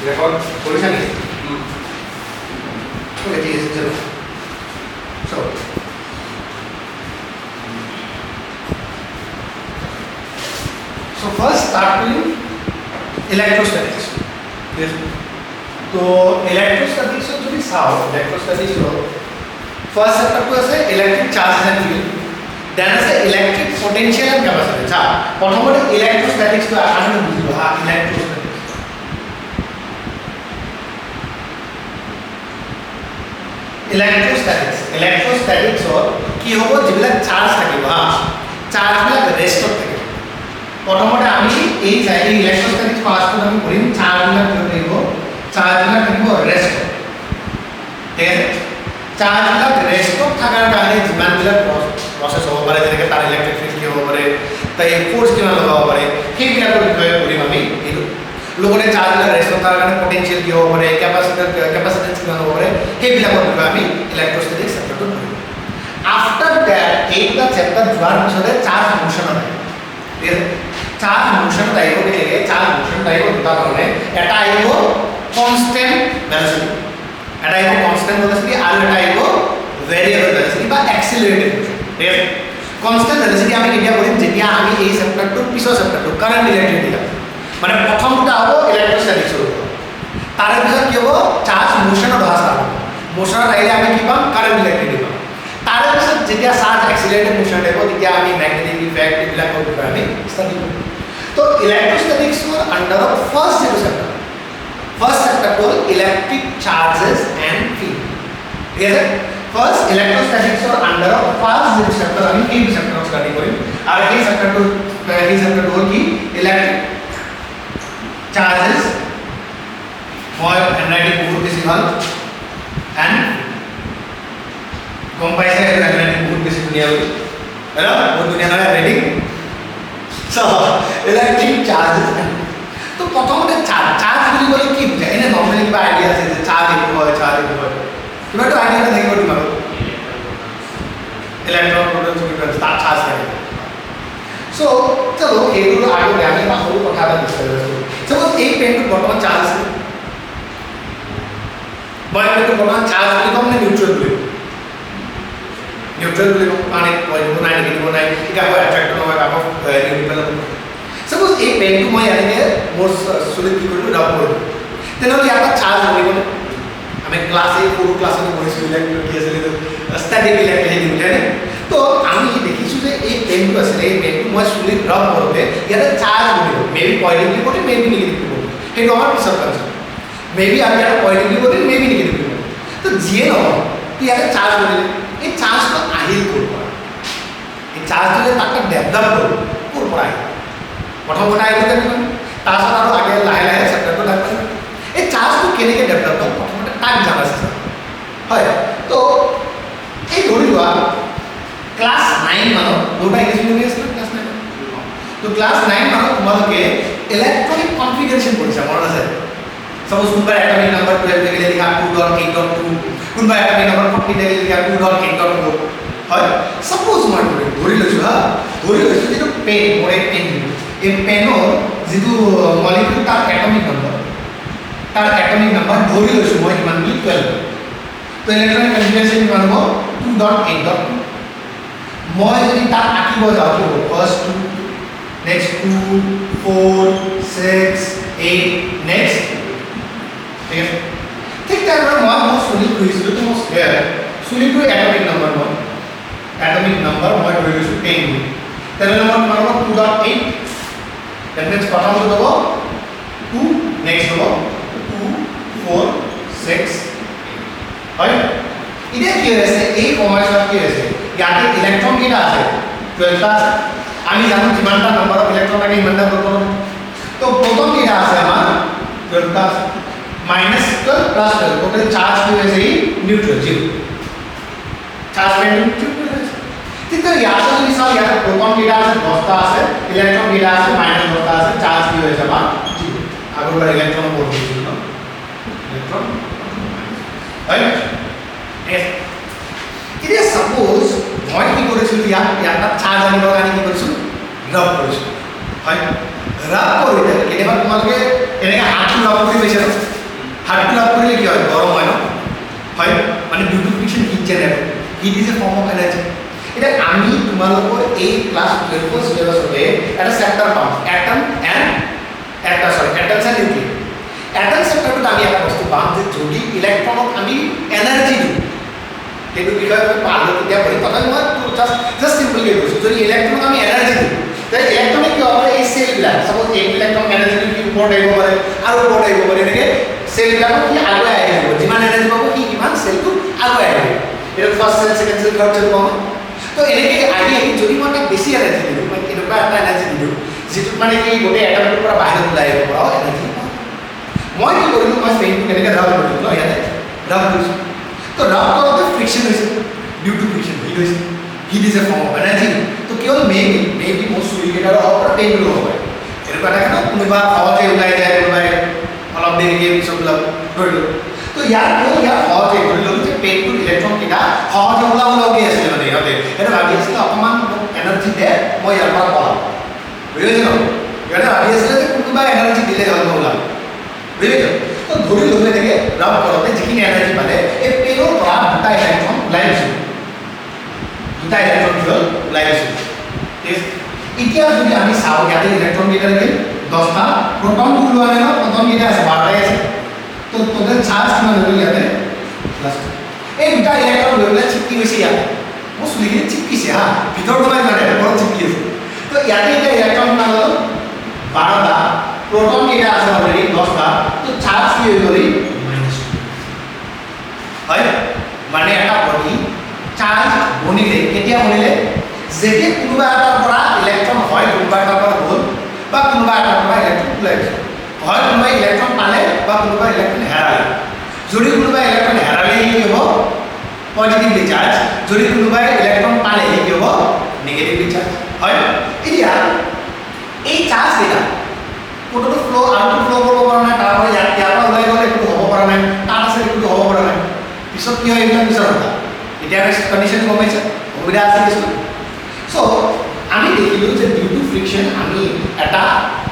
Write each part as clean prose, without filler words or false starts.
Record করেছেন okay ঠিক আছে চলো চলো So first start with electrostatics. Yes. So electrostatics is very sound. Electrostatics is first step to say electric charges and field. Then say electric potential and capacity. Ja. Prothomete electrostatics to aanu bujhibo ha electrostatics. Electrostatics or ki hobo jibila charge thakibo ha. Charge bila rest thakibo. প্রথমতে আমি এই জায়গায় electrostatics pass করে আমি করি চার্জগুলো কি দেব চার্জগুলো দেব rest ঠিক আছে চার্জগুলো rest থাকার কারণে যিমানগুলো প্রসেস হব পারে যেটাকে তার ইলেকট্রিক ফিল্ড কি হব পারে তাই ফোর্স কিমান লগাব পারে সেইবিলাকৰ বিষয়ে কৰিম আমি এইটো লগতে চাৰ্জগুলো ৰেস্ট থাকাৰ কাৰণে পটেনশিয়াল কি হব পাৰে ক্যাপাসিটেন্স কিমান হব পাৰে সেইবিলাকৰ বিষয়ে আমি ইলেকট্ৰোস্ট্যাটিক্স চেপ্টাৰটো কৰিম আফটাৰ দ্যাট এইটা চেপ্টাৰ যোৱাৰ পিছতে চাৰ্জ মোশন হয় চার্জ মোশন টাইপ के लिए चार्ज मोशन टाइप होता है এটা আইব কনস্ট্যান্ট ভেলোসিটি এটা আইব কনস্ট্যান্ট ভেলোসিটি আর এটা আইব ভেরিয়েবল ভেলোসিটি বা অ্যাক্সিলারেটেড মোশন ঠিক আছে কনস্ট্যান্ট ভেলোসিটি আমি কেতিয়া বলিম যেতিয়া আমি এই চ্যাপ্টারটো পিছৰ চ্যাপ্টাৰটো কাৰেন্ট ইলেক্ট্ৰিসিটি মানে প্ৰথমটা হ'ব ইলেক্ট্ৰোস্ট্যাটিক্স হ'ব তাৰ পিছত কি হ'ব চাৰ্জ মোশনত অহা স্টাৰ্ট হ'ব মোশনত আহিলে আমি কি পাম কাৰেন্ট ইলেক্ট্ৰিসিটি পাম তাৰ পিছত যেতিয়া চাৰ্জ এক্সিলাৰেটেড মোশন আহিব তেতিয়া আমি ম্যাগনেটিক ইফেক্ট এইবিলাকৰ বিষয়ে আমি ষ্টাডি কৰিম तो electrostatics were under the first chapter. First chapter called electric charges and field. Yes, first electrostatics were under the first chapter. I mean, eight chapter of study करें. और ये chapter तो की electric charges, more magnetic board K Siwal and comprised है magnetic board के दुनिया में, है ना? वो दुनिया में ready. So electric charges तो प्रथमতে চার্জ বুলি ক'লে কি বুঝায় এনে নরমালি কিবা আইডিয়া আছে যে চার্জ একো হয় কিবা তো আইডিয়া থাকিব তোমাৰ ইলেক্ট্ৰন প্ৰোটন কিবা তাৰ চাৰ্জ থাকে সো চলো এইগুলো আগে আমি এটা সৰু কথা এটা ডিসকাস কৰিম সাপোজ এই পেনটো বৰ্তমান চাৰ্জ আছে মই পেনটো বৰ্তমান চাৰ্জ বুলি ক'ম নে নিউট্ৰেল বুলি নিউট্ৰেল বুলি ক'ম মানে পজিটিভ নাই নেগেটিভ নাই এটা হয় অ্যাট্ৰাক্টৰ হয় কাম ৰিপেল সাপোজ এই পেনটো মই এনেকে মোৰ চুলিত কি কৰিলো ৰাব কৰিলো তেনেহ'লে ইয়াত চাৰ্জ লাগিব আমি ক্লাছে সৰু ক্লাছতে পঢ়িছোঁ ইলেক্ট্ৰিক কি আছিল ষ্টেটিক ইলেক্ট্ৰিক বুঝাই তো আমি দেখিছোঁ যে এই পেনটো আছিলে এই পেনটো মই চুলিত ৰাব কৰোঁতে ইয়াতে চাৰ্জ কৰিব মেবি পজিটিভলি কৰিম মেবি নিগেটিভলি কৰিম সেইটো আমাৰ পিছত কনচেপ্ট মেবি আমি ইয়াতে পজিটিভলি কৰিম মেবি নিগেটিভলি কৰিম তো যিয়ে নহয় ইয়াতে চাৰ্জ কৰিলে এই চাৰ্জটো আহিল ক'ৰ পৰা এই চাৰ্জটো যে তাক ডেভেলপ কৰিব ক'ৰ পৰা আহিল প্ৰথম কথা আহিলে জানিব তাৰপিছত আৰু আগে লাহে লাহে চেপ্টাৰটো ডাকপাম এই চাৰ্জটো কেনেকৈ ডেভেলপ হ'ল প্ৰথমতে তাক জানা আছে হয় তো এই ধৰি লোৱা ক্লাছ 9 মানত দুটা ইংলিছ মিডিয়াম আছিল ক্লাছ 9 তো ক্লাছ 9 মানত তোমালোকে ইলেক্ট্ৰনিক কনফিগাৰেশ্যন কৰিছা মনত আছে সাপোজ কোনোবা এটমিক নাম্বাৰ 12 থাকিলে লিখা 2.8.2 কোনোবা এটমিক নাম্বাৰ 40 থাকিলে লিখা 2.8.4 হয় সাপোজ মই ধৰি লৈছোঁ ধৰি লৈছোঁ যিটো পেন মোৰ এক পেন এই পেনৰ যিটো মলিকিউল তাৰ এটমিক নাম্বাৰ ধৰি লৈছোঁ মই কিমান বুলি 12 তো ইলেক্ট্ৰনিক কনফিগাৰেশ্যন কিমান হ'ব 2.8.2 মই যদি তাক আঁকিব যাওঁ কি হ'ব ফাৰ্ষ্ট 2 নেক্সট 2 4 6 8 নেক্সট ঠিক আছে ঠিক তেনেদৰে মই মোৰ চুলি কৰিছিলোঁ তো মোৰ চুলিটোৰ এটমিক নাম্বাৰ মই ধৰি লৈছোঁ 10 বুলি তেনেহ'লে মই কিমান হ'ব 2.8 that means প্ৰথমটো হ'ব 2 নেক্সট হ'ব 2 4 6 হয় এতিয়া কি হৈছে এই সময়ছোৱাত কি হৈছে ইয়াতে ইলেক্ট্ৰন কেইটা আছে 12টা আছে আমি জানো যিমানটা নম্বৰ অফ ইলেক্ট্ৰন থাকে ইমানটা প্ৰটন তো প্ৰটন কেইটা আছে আমাৰ 12টা আছে -12 + 12 টোটাল চার্জ কি হয়েছে নিউট্রাল জিরো চার্জ নিউট্রাল কিন্তু ইয়াতে যদি চাও ইয়াতে প্রোটন কেইটা আছে 10টা আছে ইলেক্ট্রন কেইটা আছে -10টা আছে চার্জ কি হয়েছে আমাৰ জিৰো আগৰবাৰ ইলেক্ট্ৰন পঢ়ি দিছিল ন ইলেক্ট্ৰন right yes এতিয়া সাপোজ মই কি কৰিছিল ইয়াত চাৰ্জ আনিবৰ কাৰণে কি কৰিছিল ৰাব কৰিছিল হয় ৰাব কৰিলে কেতিয়াবা তোমালোকে এনেকৈ হাতটো ৰাব কৰি পাইছা হাৰ্টটো লাভ কৰিলে কি হয় গৰম হয় ন হয় মানে due to friction heat generate heat is a form of energy এতিয়া আমি তোমালোকৰ এই ক্লাছ 12 সিলেবাসতে এটা চেপ্টাৰ পাম atom and atoms and nuclear atom চেপ্টাৰটোত আমি এটা বস্তু পাম যে যদি ইলেক্ট্ৰনক আমি এনাৰ্জি দিওঁ সেইটো বিষয়ে মই পালোঁ তেতিয়া পঢ়িম তথাপি মই জাষ্ট চিম্পলকৈ কৈছোঁ যদি ইলেক্ট্ৰনক আমি এনাৰ্জি দিওঁ তেতিয়া ইলেক্ট্ৰনিক কি হ'ব এই চেলবিলাক চাপ'জ এই ইলেক্ট্ৰন এনাৰ্জিটো কি ওপৰত আহিব পাৰে আৰু ওপৰত আহিব পাৰে এনেকৈ চেলবিলাকক সি আগুৱাই আহিব যিমান এনাৰ্জি পাব সি কিমান চেলটো আগুৱাই আহিব এইটো first cell second cell third cell পাওঁ তো এনেকৈ আহি আহি যদি মই তাক বেছি এনাৰ্জি দিলোঁ মই এনেকুৱা এটা এনাৰ্জি দিলোঁ যিটোত মানে কি গোটেই এটমটোৰ পৰা বাহিৰত ওলাই আহিব পৰাও এনাৰ্জি মই কি কৰিলোঁ মই পেইনটো কেনেকৈ ৰাব কৰিলোঁ ন ইয়াতে ৰাব কৰিছোঁ তো ৰাব কৰোঁতে ফ্ৰিকশ্যন হৈছে ডিউ টু ফ্ৰিকশ্যন হিট হৈছে heat is a form of energy তো কেৱল মেবি মোৰ চুৰিকেইটাৰ হ'ব পৰা পেইনটো হ'ব পাৰে এনেকুৱা থাকে ন কোনোবা সহজে ওলাই যায় কোনোবাই অলপ দেৰিকৈ পিছত ওলাব ধৰিলোঁ তো ইয়াৰ সহজে ধৰি ল'লোঁ যে পেইনটোৰ ইলেক্ট্ৰনকেইটা সহজে ওলাবলগীয়া আছিলে মানে ইহঁতে সেইটো ভাবি আছিলে অকণমান এনাৰ্জি দে মই ইয়াৰ পৰা পলাম বুজিছে ন ইহঁতে ভাবি আছিলে যে কোনোবা এনাৰ্জি দিলে হয়তো ওলাম বুজিছে তো ধৰি ল'লে এনেকৈ ৰাব কৰোঁতে যিখিনি এনাৰ্জি পালে এই পেইনৰ পৰা দুটা ইলেক্ট্ৰন ওলাই গৈছিল দুটা ইলেক্ট্ৰন কি হ'ল ওলাই গৈছিল এতিয়া যদি আমি চাওঁ ইয়াতে ইলেক্ট্ৰন কেইটা লাগিল 10টা প্ৰটন ওলোৱা নাই ন প্ৰটন কেইটা আছে 12টাই আছে তো টোটেল চাৰ্জ কিমান হৈ গ'ল ইয়াতে প্লাছ এই দুটা ইলেক্ট্ৰন লৈ পেলাই চিপকি গৈছে ইয়াতে মোৰ চুলিখিনি চিপকিছে হা ভিতৰত সোমাই যোৱা নাই ওপৰত চিপকি আছে তো ইয়াতে এতিয়া ইলেক্ট্ৰন কিমান হ'ল 12টা প্ৰটন কেইটা আছে অলৰেডি 10টা তো চাৰ্জ কি হৈ গ'ল হয় মানে এটা বডি চাৰ্জ বনিলে কেতিয়া বনিলে যেতিয়া কোনোবা এটাৰ পৰা ইলেক্ট্ৰন হয় কোনোবা এটাৰ পৰা গ'ল বা কোনোবা এটাৰ পৰা ইলেক্ট্ৰন ওলাই গৈছে হয় কোনোবাই ইলেক্ট্ৰন পালে বা কোনোবা ইলেক্ট্ৰন হেৰালে যদি কোনোবাই ইলেক্ট্ৰন হেৰালে কি হ'ব পজিটিভলি চাৰ্জ যদি কোনোবাই ইলেক্ট্ৰন পালে কি হ'ব নেগেটিভলি চাৰ্জ হয় এতিয়া এই চাৰ্জ কেইটা কোনোটো ফ্লো আউটটো ফ্লো কৰিব পৰা নাই তাৰ পৰা ইয়াৰ পৰা ওলাই গ'লে একোটো হ'ব পৰা নাই তাত আছে একোটো হ'ব পৰা নাই পিছত কি হয় এইবিলাক পিছত কথা এতিয়া কণ্ডিশ্যন গম পাইছে সুবিধা আছে কিছু চ' আমি দেখিলোঁ যে ডিউ টু ফ্ৰিকশ্যন আমি এটা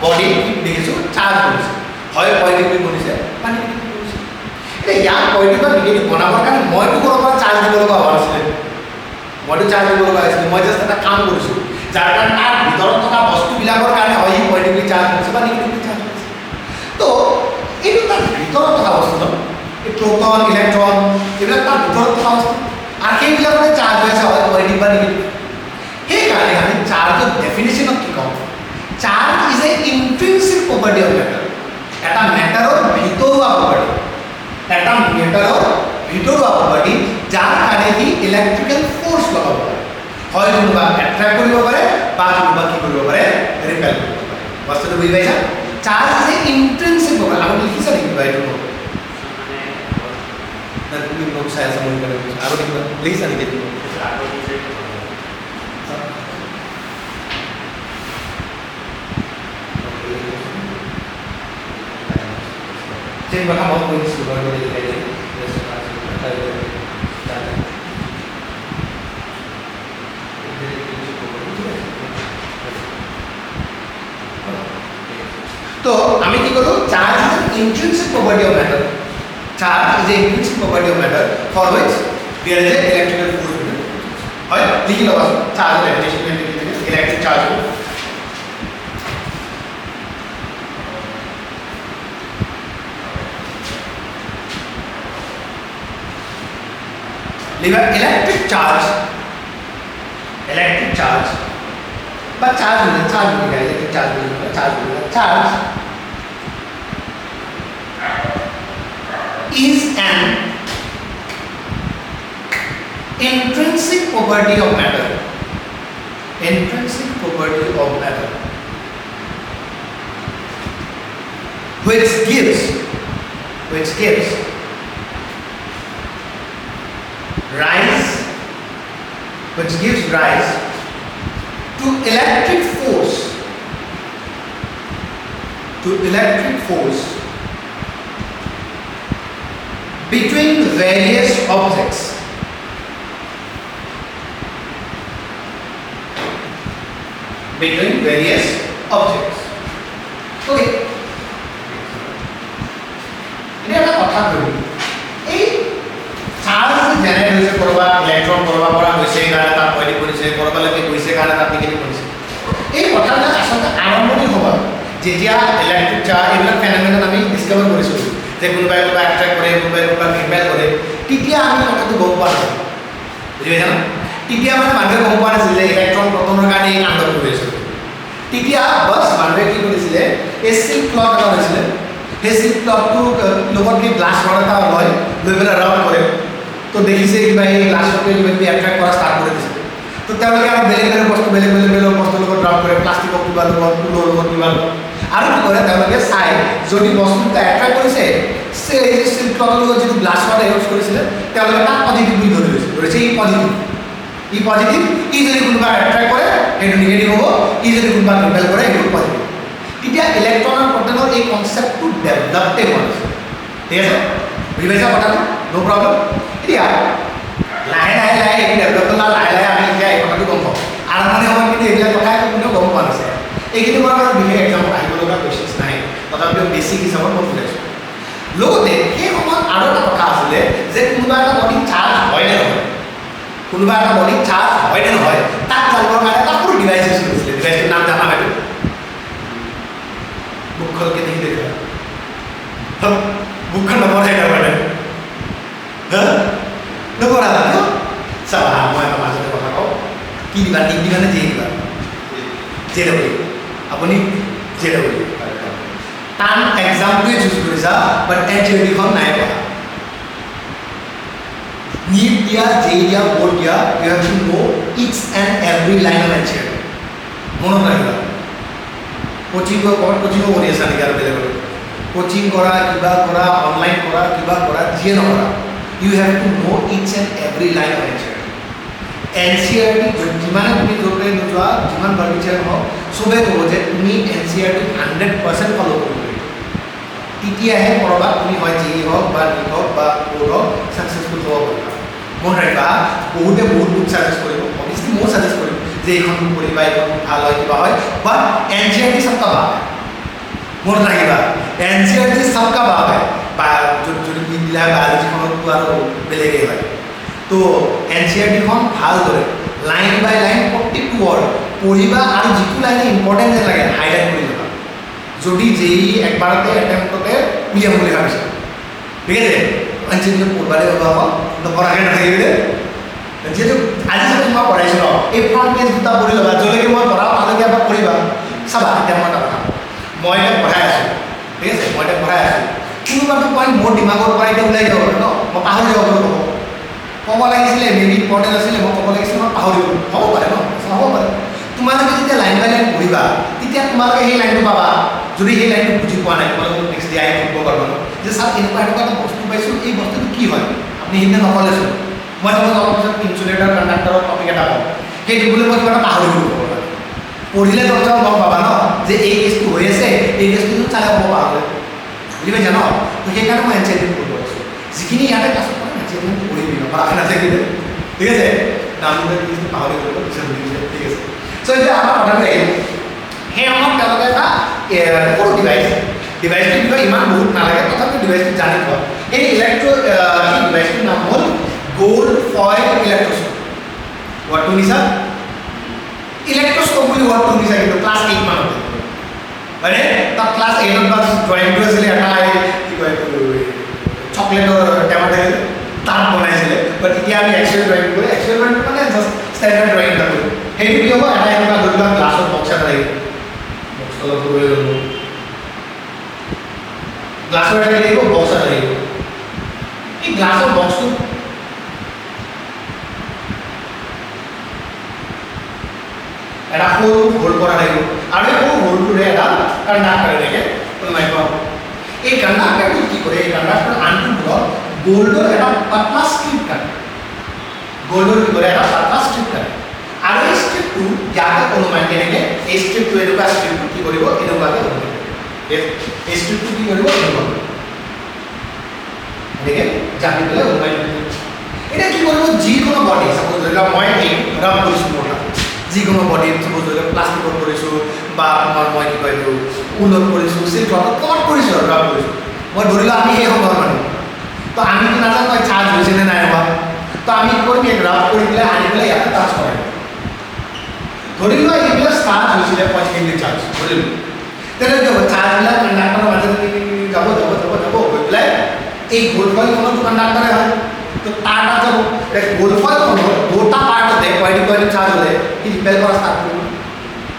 বডি দেখিছোঁ চাৰ্জ কৰিছোঁ হয় পজিটিভ বনিছে বা নিগেটিভ বনিছে এতিয়া ইয়াক পজিটিভ বা নিগেটিভ বনাবৰ কাৰণে মইতো ক'ৰ পৰা চাৰ্জ দিব লগা হোৱা নাছিলে মইতো চাৰ্জ দিব লগা হৈছিলে মই জাষ্ট এটা কাম কৰিছোঁ যাৰ কাৰণে তাৰ ভিতৰত থকা বস্তুবিলাকৰ কাৰণে হয় সি পজিটিভলি চাৰ্জ কৰিছে বা নিগেটিভলি চাৰ্জ কৰিছে তো এইটো তাৰ ভিতৰত থকা বস্তু ন এই প্ৰটন ইলেক্ট্ৰন এইবিলাক তাৰ ভিতৰত থকা বস্তু আৰু সেইবিলাকতে চাৰ্জ হৈছে হয় পজিটিভ বা নিগেটিভ সেইকাৰণে আমি চাৰ্জৰ ডেফিনেশ্যনত কি কওঁ charge is a intrinsic property of matter এটা মেটাৰৰ ভিতৰুৱা প্ৰপাৰ্টি এটা মেটাৰৰ ভিতৰুৱা প্ৰপাৰ্টি যাৰ কাৰণে সি ইলেক্ট্ৰিকেল ফ'ৰ্চ লগাব পাৰে হয় কোনোবা এট্ৰেক্ট কৰিব পাৰে বা কোনোবা কি কৰিব পাৰে ৰিপেল কৰিব পাৰে বস্তুটো বুজি পাইছা charge is a intrinsic property আগতে লিখিছা নেকি কিবা এইটো তুমি নোট চাই আছা মই আগতে কিবা লিখিছা নেকি কথা মই কৈ দিছোঁ বাৰু তো আমি কি কৰোঁ charge is an intrinsic property of matter charge is a intrinsic property of matter for which there is a electrical force হয় লিখি ল'বা চাৰ্জৰ definition electric charge electric charge but charge electric charge is an intrinsic property of matter which gives rise to electric force between various objects okay এতিয়া এটা কথা কৰিম এই charge generate হৈছে কৰবা ইলেক্ট্ৰন কৰবা পৰা গৈছে কাৰণে তাত পইণ্ট কৰিছে কৰবালৈকে গৈছে কাৰণে তাত বিঘিনি কৰিছে এই কথাবিলাক আচলতে আৰম্ভণি সময়ত যেতিয়া ইলেক্ট্ৰিক চাৰ্জ এইবিলাক ফেনমেনন আমি ডিছকভাৰ কৰিছোঁ যে কোনোবাই কোনোবাই এট্ৰেক্ট কৰে কোনোবাই কোনোবাই ৰিপেল কৰে তেতিয়া আমি কথাটো গম পোৱা নাছিলোঁ বুজি পাইছা না তেতিয়া মানে মানুহে গম পোৱা নাছিল যে ইলেক্ট্ৰন প্ৰটনৰ কাৰণে এই কাণ্ড কৰি আছে তেতিয়া বাছ মানুহে কি কৰিছিলে এই চিল্ক ক্লথ এটা হৈছিলে সেই চিল্ক ক্লথটো লগত কি গ্লাছ ৰড এটা লয় লৈ পেলাই ৰাউণ্ড কৰে তো দেখিছে কিবা এই গ্লাছকে কিবা কিবি এট্ৰেক্ট কৰা ষ্টাৰ্ট কৰি দিছে তো তেওঁলোকে আৰু বেলেগ বেলেগ বস্তু বেলেগ বস্তুৰ লগত ৰাউণ্ড কৰে প্লাষ্টিকৰ কিবা লগত ফুলৰ লগত কিবা আৰু কি কৰে তেওঁলোকে চাই যদি বস্তুটো এট্ৰেক্ট কৰিছে সেই চিল্ক ক্লথৰ লগত যিটো গ্লাছ ৰড ইউজ কৰিছিলে তেওঁলোকে তাক পজিটিভ বুলি ধৰি লৈছে ই পজিটিভ ই যদি কোনোবা এট্ৰেক্ট কৰে সেইটো নিগেটিভ হ'ব ই যদি কোনোবা ৰিপেল কৰে সেইটো পজিটিভ তেতিয়া ইলেক্ট্ৰন আৰু প্ৰটনৰ এই কনচেপ্টটো ডেভেলপে হোৱা নাছিল ঠিক আছে বুজি পাইছা কথাটো ন' প্ৰব্লেম এতিয়া লাহে এই ডেভেলপ হ'ল লাহে আমি এতিয়া এই কথাটো গম পাওঁ আৰম্ভণি সময়ত কিন্তু এইবিলাক কথা কোনেও গম পোৱা নাছিল এইখিনি পৰা বাৰু বিশেষ এক্সাম্পল আহিব লগা কুৱেশ্যনছ নাই তথাপিও বেছিক হিচাপত মই বুজাইছোঁ লগতে সেই সময়ত আৰু এটা কথা আছিলে যে কোনোবা এটা বডি চাৰ্জ হয় নে নহয় কোনোবা এটা বডি চাৰ্জ হয় নে নহয় তাক জানিবৰ কাৰণে এটা সৰু ডিভাইচ ইউজ কৰিছিলে ডিভাইচটোৰ নাম জানা হয়তো বুকখনকে দেখি দেখা বুকখন নপঢ়াই তাৰমানে নপঢ়া কিয় চাবা মই এটা মাজতে কথা কওঁ কি দিবা টিক দিবা নে জে দিবা জে ডাবল আপুনি জে ডাবল টান এক্সামটোৱে চুজ কৰিছা বাট এনচিআৰটিখন নাই পঢ়া নীট দিয়া জে দিয়া বোৰ্ড দিয়া you have to know each and every line of NCERT মনত ৰাখিবা কোচিং কৰি আছা নেকি আৰু বেলেগ কোচিং কৰা কিবা কৰা অনলাইন কৰা কিবা কৰা যিয়ে নকৰা you have to know each and every line of NCERT যিমানে তুমি য'তে নোযোৱা যিমান বাৰ্বিচাৰ নহওক চবেই ক'ব যে তুমি এনচিআৰটি 100% ফ'ল' কৰিব লাগিব তেতিয়াহে ক'ৰবাত তুমি হয় জে হওক বা নীট হওক বা ব'ৰ্ড হওক ছাকচেছফুল হ'ব পাৰিবা মনত ৰাখিবা বহুতে বহুত বুক ছাজেষ্ট কৰিব অভিয়াছলি ময়ো ছাজেষ্ট কৰিম যে এইখন বুক পঢ়িবা এইখন ভাল হয় কিবা হয় বাট এনচিআৰটি সবকা বাপ মনত ৰাখিবা এনচিআৰটি সবকা বাপ হয় বা যদি দিলা বায়'লজিখনতো আৰু বেলেগেই হয় তো এনচিআৰটিখন ভালদৰে লাইন বাই লাইন প্ৰত্যেকটো ৱৰ্ড পঢ়িবা আৰু যিটো লাইনে ইম্পৰ্টেণ্ট যেন লাগে হাইলাইট কৰি ল'বা যদি যেই একবাৰতে এটেম্পটতে উলিয়াম বুলি ভাবিছে ঠিক আছে এনচিআৰটি পঢ়িবলৈ হ'ব নপঢ়াকৈ নাথাকিলে যিহেতু আজি যদি মই পঢ়াইছোঁ ন এই ফ্ৰণ্ট পেজ দুটা পঢ়ি ল'বা য'লৈকে মই পঢ়াওঁ তালৈকে এবাৰ পঢ়িবা চাবা এতিয়া মই এটা কথা মই এতিয়া পঢ়াই আছোঁ ঠিক আছে মই এতিয়া পঢ়াই আছোঁ কোনোবাটো পইণ্ট মোৰ দিমাগৰ পৰা এতিয়া ওলাই যাব পাৰে ন মই পাহৰি যাব পাৰোঁ ক'ব লাগিছিলে মেবি ইম্পৰ্টেণ্ট আছিলে মই ক'ব লাগিছিলে মই পাহৰি গ'লোঁ হ'ব পাৰে ন হ'ব পাৰে তোমালোকে যেতিয়া লাইন বাই লাইন পঢ়িবা তেতিয়া তোমালোকে সেই লাইনটো পাবা যদি সেই লাইনটো বুজি পোৱা নাই তোমালোকে নেক্সট ডে আহি পঢ়িব পাৰিবা ন যে ছাৰ এনেকুৱা এটা বস্তু পাইছোঁ এই বস্তুটো কি হয় আপুনি সেইদিনা নকলেচোন মই তোমাক অলপ পিছত ইনচুলেটৰ কণ্ডাক্টৰৰ টপিক এটা পাওঁ সেইটো বুলি মই কিবা এটা পাহৰি গ'লোঁ পঢ়িলে তথাপিও গম পাবা ন যে এই কেছটো হৈ আছে এই কেছটো চালে হ'ব পাহৰি বুজি পাইছা ন তো সেইকাৰণে মই এনচিআৰটি পঢ়িব আছোঁ যিখিনি ইয়াতে ক্লাছত পঢ়ে এনচিআৰটি পঢ়ি দিবা পঢ়াকৈ নাথাকিলে ঠিক আছে নামটো পাহৰি গ'লোঁ পিছত বুজিছে ঠিক আছে চ' এতিয়া আমাৰ কথাটো আহিব সেই সময়ত তেওঁলোকে এটা সৰু ডিভাইচটোৰ বিষয়ে ইমান বহুত নালাগে তথাপিও ডিভাইচটো জানি থোৱা এই ডিভাইচটোৰ নাম হ'ল গোল্ড ফয়েল ইলেক্ট্ৰস্কোপ ৱাৰ্ডটো শুনিছা ইলেক্ট্ৰস্কোপ বুলি ৱাৰ্ডটো শুনিছা কিন্তু ক্লাছ 8 মানতে মানে তাত ক্লাছ 8ত বা ড্ৰয়িংটো আছিলে এটা কি কয় চকলেটৰ টেমা থাকিলে তাত বনাইছিলে বাট এতিয়া আমি এক্সুৱেল ড্ৰয়িং কৰোঁ এক্সুৱেল ড্ৰয়িংটো মানে জাষ্ট ষ্টেণ্ডাৰ্ড ড্ৰয়িং এটা কৰোঁ সেইটো কি হ'ব এটা এনেকুৱা ধৰি লোৱা গ্লাছৰ বক্স এটা লাগিব বক্স অলপ লৈ ল'লোঁ গ্লাছৰ এটা লাগিব বক্স এটা লাগিব এই গ্লাছৰ বক্সটো এটা সৰু হোল কৰা থাকিব আৰু এই সৰু হোলটোৰে এটা কণ্ডাক্টৰ থাকে কোনোবাই পাব এই কণ্ডাক্টৰটো কি কৰে এই কণ্ডাক্টৰ আনটোবোৰত গোল্ডৰ এটা পাতলা ষ্ট্ৰিপ কাটে গোল্ডৰ কি কৰে এটা পাতলা ষ্ট্ৰিপ কাটে আৰু এই ষ্ট্ৰিপটো ইয়াতে কোনোবাই কেনেকৈ এই ষ্ট্ৰিপটো এনেকুৱা ষ্ট্ৰিপটো কি কৰিব এনেকুৱাকৈ ওলাব এই ষ্ট্ৰিপটো কি কৰিব এনেকুৱা এনেকৈ জাপি পেলাই ওলাই এতিয়া কি কৰিব যিকোনো বডি চাপ'জ ধৰি লওক মই এই ৰাব কৰিছোঁ মোৰ যিকোনো বডি চাপ'জ ধৰি লওক প্লাষ্টিকত কৰিছোঁ বা তোমাৰ মই কি কয় এইটো ঊলত কৰিছোঁ চিল্কত ক'ৰবাত কৰিছোঁ আৰু ৰাব কৰিছোঁ মই ধৰি লওঁ আমি সেই সময়ৰ মানুহ তো আমিতো নাজানো নহয় চাৰ্জ হৈছে নে নাই হোৱা তো আমি কি কৰিম এই গ্ৰাফ কৰি পেলাই আনি পেলাই ইয়াতে টাচ কৰাই ধৰি লোৱা এইবিলাক চাৰ্জ হৈছিলে পজিটিভলি চাৰ্জ ধৰি লোৱা তেনে কি হ'ব চাৰ্জবিলাক কণ্ডাক্টৰৰ মাজেদি যাব যাব যাব যাব গৈ পেলাই এই গোল কইলখনতো কণ্ডাক্টৰে হয় তো তাৰ তাত যাব গোল কইলখনৰ দুটা পাৰ্টতে পজিটিভ চাৰ্জ হ'লে সি ৰিপেল কৰা ষ্টাৰ্ট কৰিব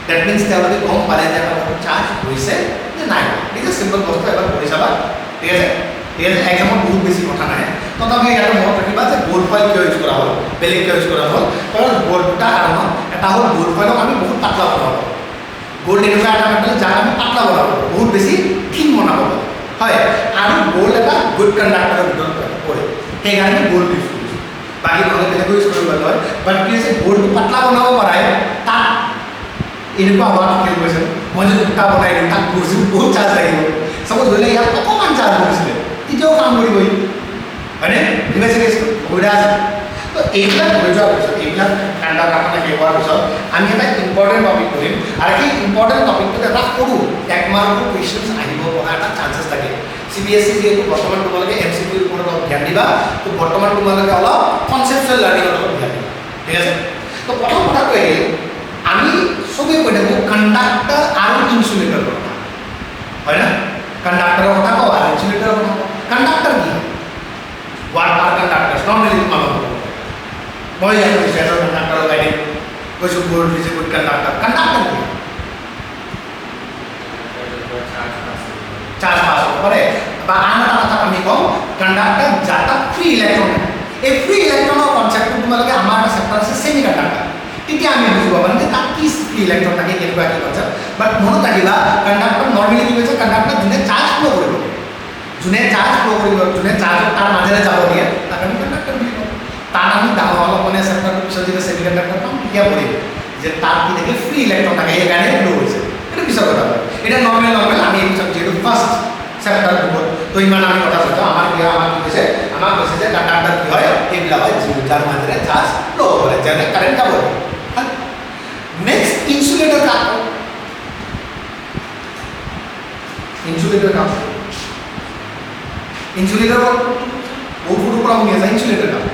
ডেট মিনছ তেওঁলোকে গম পালে যে আমাৰ চাৰ্জ হৈছে নে নাই ঠিক আছে চিম্পল বস্তু এবাৰ কৰি চাবা ঠিক আছে এক্সামত বহুত বেছি কথা নাই তথাপি ইয়াতে মনত ৰাখিবা যে গোল্ড ফয়েল কিয় ইউজ কৰা হ'ল বেলেগ কিয় ইউজ কৰা হ'ল কাৰণ গোল্ড দুটা কাৰণত এটা হ'ল গোল্ড ফয়েলক আমি বহুত পাতলা বনাব গোল্ড এনেকুৱা এটা মেটেল যাক আমি পাতলা বনাব বহুত বেছি থিন বনাব হয় আৰু গোল্ড এটা গুড কণ্ডাক্টৰৰ ভিতৰত পৰে সেইকাৰণে গোল্ড ইউজ কৰিছোঁ বাকী নহ'লে বেলেগ ইউজ কৰিব হয় বাট কি হৈছে গোল্ডটো পাতলা বনাব পৰাই তাত এনেকুৱা হোৱা ফিল কৰিছে মই যদি দুটা বনাই দিওঁ তাত কৰিছোঁ বহুত চাৰ্জ লাগিব চাপ'জ ধৰি লওক ইয়াত অকণমান চাৰ্জ কৰিছিলে তেতিয়াও কাম কৰিবই হয়নে বুজি পাইছে সুবিধা আছে তো এইবিলাক হৈ যোৱাৰ পিছত এইবিলাক কাণ্ডা কামনা শেষ হোৱাৰ পিছত আমি এটা ইম্পৰ্টেণ্ট টপিক কৰিম আৰু সেই ইম্পৰ্টেণ্ট টপিকটোত এটা সৰু 1 মাৰ্কৰ কুৱেশ্যনছ আহিব পৰা এটা চান্সেছ থাকে CBSE যিহেতু বৰ্তমান তোমালোকে MCQৰ ওপৰত অলপ ধ্যান দিবা তো বৰ্তমান তোমালোকে অলপ কনচেপচুৱেল লাৰ্ণিঙৰ ওপৰত ধ্যান দিবা ঠিক আছে তো প্ৰথম কথাটো আহিল আমি চবেই কৈ থাকোঁ কণ্ডাক্টৰ আৰু ইনচুলেটৰ কথা হয় না কণ্ডাক্টৰৰ কথা কওঁ আৰু ইনচুলেটৰৰ কথা কওঁ কণ্ডাক্টৰ কি হয় what are conductors normally তোমালোকক মই ইয়াত কৈছোঁ এজন কণ্ডাক্টৰ লগাই দিম কৈছোঁ gold is a good conductor conductor কি চাৰ্জ পাছ হ'ব পাৰে বা আন এটা কথা আমি কওঁ কণ্ডাক্টৰ যাত ফ্ৰী ইলেক্ট্ৰন এই ফ্ৰী ইলেক্ট্ৰনৰ কনচেপ্টটো তোমালোকে আমাৰ এটা চেপ্টাৰ আছে ছেমি কণ্ডাক্টৰ তেতিয়া আমি বুজিব পাৰিম যে তাত কি ফ্ৰী ইলেক্ট্ৰন থাকে কেনেকুৱা কি কনচেপ্ট বাট মনত ৰাখিবা কণ্ডাক্টৰ নৰ্মেলি কি হৈছে কণ্ডাক্টৰ যোনে চাৰ্জ ফ্ল' কৰিব যোনে চাৰ্জ ফ্ল' কৰিব যোনে চাৰ্জত তাৰ মাজেৰে যাব দিয়ে তাক আমি কণ্ডাক্টৰ বুলি কওঁ তাত আমি ডাঙৰ অলপ মানে চেপ্টাৰটোৰ পিছত যেতিয়া ছেমি কণ্ডাক্টৰ পাম তেতিয়া পঢ়িম যে তাত কি থাকে ফ্ৰী ইলেক্ট্ৰন থাকে সেইকাৰণে ফ্ল' হৈছে এইটো পিছৰ কথা হয় এতিয়া নৰ্মেল আমি এই পিছত যিহেতু ফাৰ্ষ্ট চেপ্টাৰ বুকত তো ইমান আমি কথা কৈছোঁ আমাক কি কৈছে যে কণ্ডাক্টৰ কি হয় এইবিলাক হয় যাৰ মাজেৰে চাৰ্জ ফ্ল' হ'ব পাৰে যেনে কাৰেণ্ট যাব নেক্সট ইনসুলেটৰ কাম ইনসুলেটৰ বহুত পৰা শুনি আছে ইনসুলেটর কাম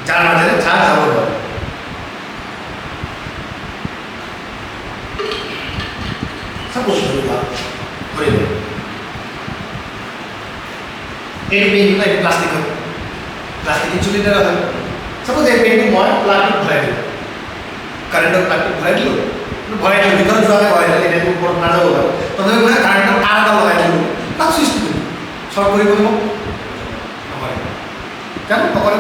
যার মাঝে চার্জ যাব পারে সাপোজ ধরে এই পেনটা প্লাস্টিক ইনসুলেটর হয় সাপোজ এই পেনটো মই প্লাগটো ভৰাই দিলোঁ কাৰেণ্টৰ প্লাগটো ভৰাই দিলোঁ ভিতৰত যোৱাকৈ ভৰাই দিলোঁ এনেকৈ ওপৰত নাযাব বাৰু তথাপি মানে কাৰেণ্টৰ তাৰ এটা লগাই দিলোঁ তাক চুইচটো দিলোঁ শ্বৰ্ট কৰিব মোক নকৰে জানো নকৰে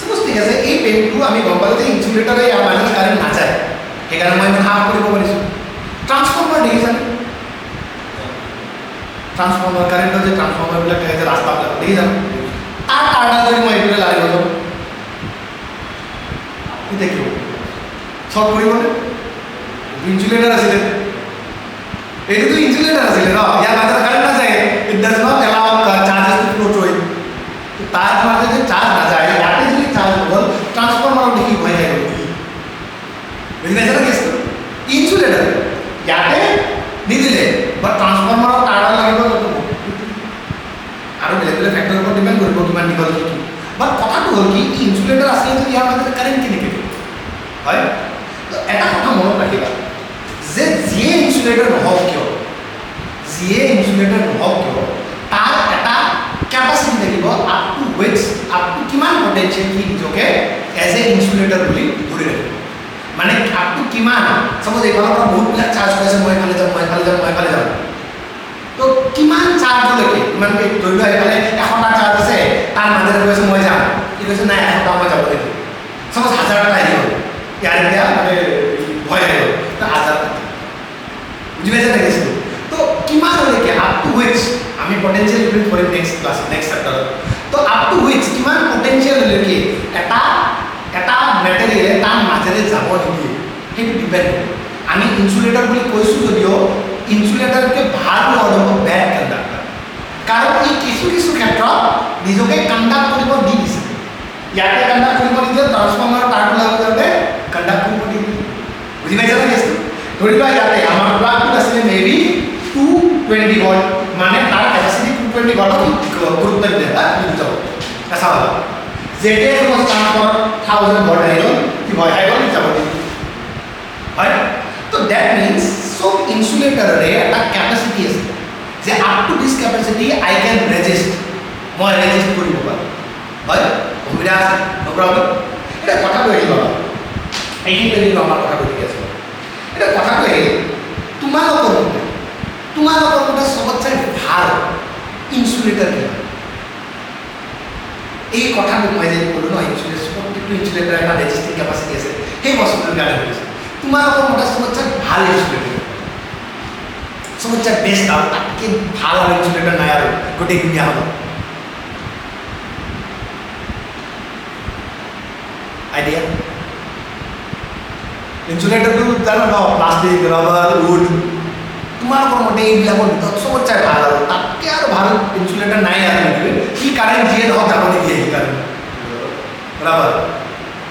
সাপোজ ঠিক আছে এই পেনটো আমি গম পালোঁ যে ইনসুলেটৰে ইয়াৰ মাজত কাৰেণ্ট নাযায় সেইকাৰণে মই ইমান সাফ কৰিব পাৰিছোঁ ট্ৰান্সফৰ্মাৰ দেখিছানে ট্ৰান্সফৰ্মাৰ কাৰেণ্টৰ যে ট্ৰান্সফৰ্মাৰবিলাক থাকে যে ৰাস্তাবিলাক দেখিছানে তাৰ তাঁৰডাল যদি মই এইটোলৈ লাগি গ'লোঁ দেখিব শ্বৰ্ট কৰিবনে ইনসুলেটৰ আছিলে এইটোতো ইনসুলেটৰ আছিলে ন ইয়াৰ মাজত কাৰেণ্ট নাযায় it does not allow charges to flow' through it তাৰ মাজত যদি চাৰ্জ নাযায় ইয়াতে যদি চাৰ্জ হ'ল ট্ৰান্সফৰ্মাৰত দেখি ভয় যায় বুজি পাইছে না কেছটো ইনসুলেটৰ ইয়াতে নিদিলে বাট ট্ৰান্সফৰ্মাৰত তাঁৰডাল লাগিব আৰু বেলেগ বেলেগ ফেক্টৰৰ ওপৰত ডিপেণ্ড কৰিব কিমান দীঘল কি বাট কথাটো হ'ল কি ইনসুলেটৰ আছিলে যদি ইয়াৰ মাজতে কাৰেণ্ট কেনেকৈ হয় তো এটা কথা মনত ৰাখিবা যে যিয়ে ইনসুলেটৰ নহওক কিয় তাৰ এটা কেপাচিটি থাকিব আপ টু ৱেটছ আপ টু কিমান পটেঞ্চিয়েল সি নিজকে এজ এ ইনসুলেটৰ বুলি ধৰি ৰাখিব মানে আপ টু কিমান চাপ'জ এইফালৰ পৰা বহুতবিলাক চাৰ্জ হৈ আছে মই এইফালে যাম তো কিমান চাৰ্জলৈকে কিমান ধৰি লোৱা এইফালে 100টা চাৰ্জ আছে তাৰ মাজেৰে কৈছে মই যাম কি কৈছে নাই 100টা মই যাব লাগিব চাপ'জ 1000টা আহি গ'ল ইয়াৰ এতিয়া মানে ভয় আহিব তো 1000টা বুজি পাইছে দেখিছোঁ তো কিমানলৈকে আপ টু হুইচ আমি পটেঞ্চিয়েল ইউনিট কৰিম নেক্সট চেপ্টাৰত তো আপ টু হুইচ কিমান পটেঞ্চিয়েললৈকে এটা মেটেৰিয়েলে তাৰ মাজেৰে যাব নিদিয়ে সেইটো ডিপেণ্ড কৰে আমি ইনসুলেটৰ বুলি কৈছোঁ যদিও ইনসুলেটৰতকৈ ভাল হ'ব বেড কণ্ডাক্টৰ কাৰণ ই কিছু ক্ষেত্ৰত নিজকে কণ্ডাক্ট কৰিব দি দিছে ইয়াতে কণ্ডাক্ট কৰিব নিদিয়ে ট্ৰান্সফৰ্মাৰ তাঁৰটো লাগি যাওঁতে কণ্ডাক্ট কৰিব দি দিছে বুজি পাইছে না কেছটো ধৰি লোৱা ইয়াতে আমাৰ প্লাগটোত আছিলে মেবি গুৰুত্ব দিলে বা বুজি যাব চাব যেতিয়া তোমাক ট্ৰান্সফৰ 1000 ভোল্ট আহিল কি হয় আই গল যাব হয় তো দ্যাট মিন্স সব ইনসুলেটৰৰে এটা ক্যাপাসিটি আছে যে up to this capacity I can ৰেজিষ্ট মই ৰেজিষ্ট কৰিব পাৰোঁ হয় অসুবিধা আছে নো প্ৰবলেম এটা কথা কৈ আহিব এইখিনি আমাৰ কথা কৈ আছে এটা কথা কৈ তোমালোকৰ মতে সবতছে ভাল ইনসুলেটৰ কি এই কথাটো মই যে ক'লো ন ইনসুলেটৰ প্ৰত্যেকটো ইনসুলেটৰ এটা ৰেজিষ্টিং কেপাচিটি আছে সেই বস্তুটোৰ কাৰণে কৈছে তোমালোকৰ মতে সবতছে ভাল ইনসুলেটৰ সবতছে বেষ্ট আৰু তাতকৈ ভাল আৰু ইনসুলেটৰ নাই আৰু গোটেই দুনিয়া হ'ব আইডিয়া ইনসুলেটৰটো জানো ন প্লাষ্টিক ৰবাৰ উড তোমালোকৰ মতে এইবিলাকৰ ভিতৰত সবতছে ভাল আৰু তাতকৈ আৰু ভাল ইনসুলেটৰ নাই আৰু কি কাৰেণ্ট যিয়ে নহওক যাব নিদিয়ে সেইকাৰণে ৰাবাৰ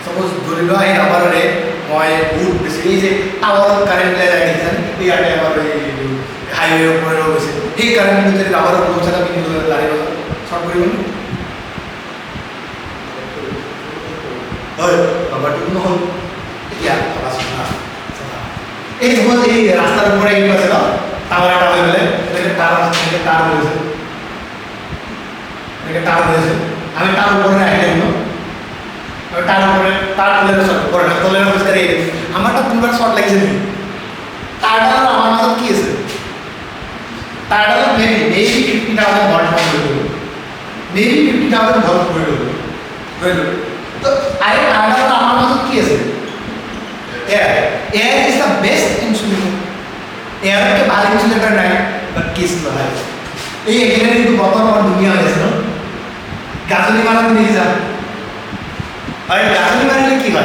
সপোজ ধৰি লোৱা এই ৰাবাৰৰে মই উড বেছি এই যে টাৱাৰত কাৰেণ্ট লৈ যায় দেখিছানে ইয়াতে আমাৰ এই হাইৱে ওপৰে গৈছে সেই কাৰেণ্টটো যদি ৰাবাৰৰ ব্লক এটা পিন্ধি লাগিব শ্বৰ্ট কৰিব হয় ৰাবাৰটো নহ'ল এতিয়া এই যখন এই রাস্তার উপরে এই আছে না টাওয়ার এটা হয়ে গেলে এটাকে তার হয়েছে এটাকে তার হয়েছে আমি তার উপরে রাখি দেবো তার উপরে তার তুলে শর্ট করে না তোলে না করে আমারটা দুবার শর্ট লাগছে নি তারটা আমার মাঝে কি আছে তারটা মেবি 50,000 ভোল্ট করে দেবো মেবি 50,000 ভোল্ট করে দেবো তো আরে তারটা আমার মাঝে কি আছে air is the best insulator air के बाहर insulator नहीं but किस बाहर ये एग्रीमेंट तो बहुत और दुनिया है ना गाजनी वाला तो नहीं जाता अरे गाजनी वाले लिए क्या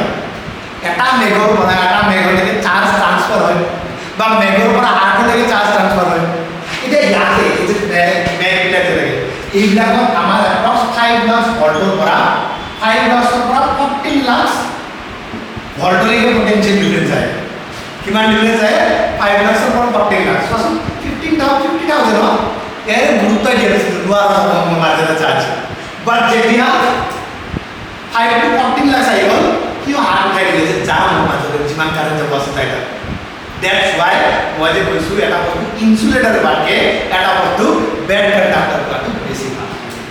এটা মেঘর পড়া এটা মেঘর থেকে চার্জ ট্রান্সফার হয় বা মেঘর পড়া আট থেকে চার্জ ট্রান্সফার হয় এটা ইয়াতে এই যে ম্যাগনেটটা লাগে এইবিলাকত আমাৰ অ্যাপ্ৰক্স 5 লাখ ভোল্টৰ পৰা 5 লাখৰ পৰা 14 লাখ ভোল্টলৈকে পটেনশিয়েল ডিফাৰেন্স আহে কিমান ডিফাৰেন্স আহে 5 লাখৰ পৰা 14 লাখ সো 50,000 ন এৰ গুৰুত্ব দিয়া আছে লোৱাৰ মাজেৰে চাৰ্জ বাট যেতিয়া 5 to 14 লাখ আহি গ'ল কিয় হাত উঠাই দিলে যে যা মাজেৰে যিমান কাৰেণ্ট যাব আছে তাইটা দ্যাটস ওয়াই মই যে কৈছো এটা বস্তু ইনসুলেটৰ বাকে এটা বস্তু বেড কন্ডাক্টৰ বাকে বেছি ভাল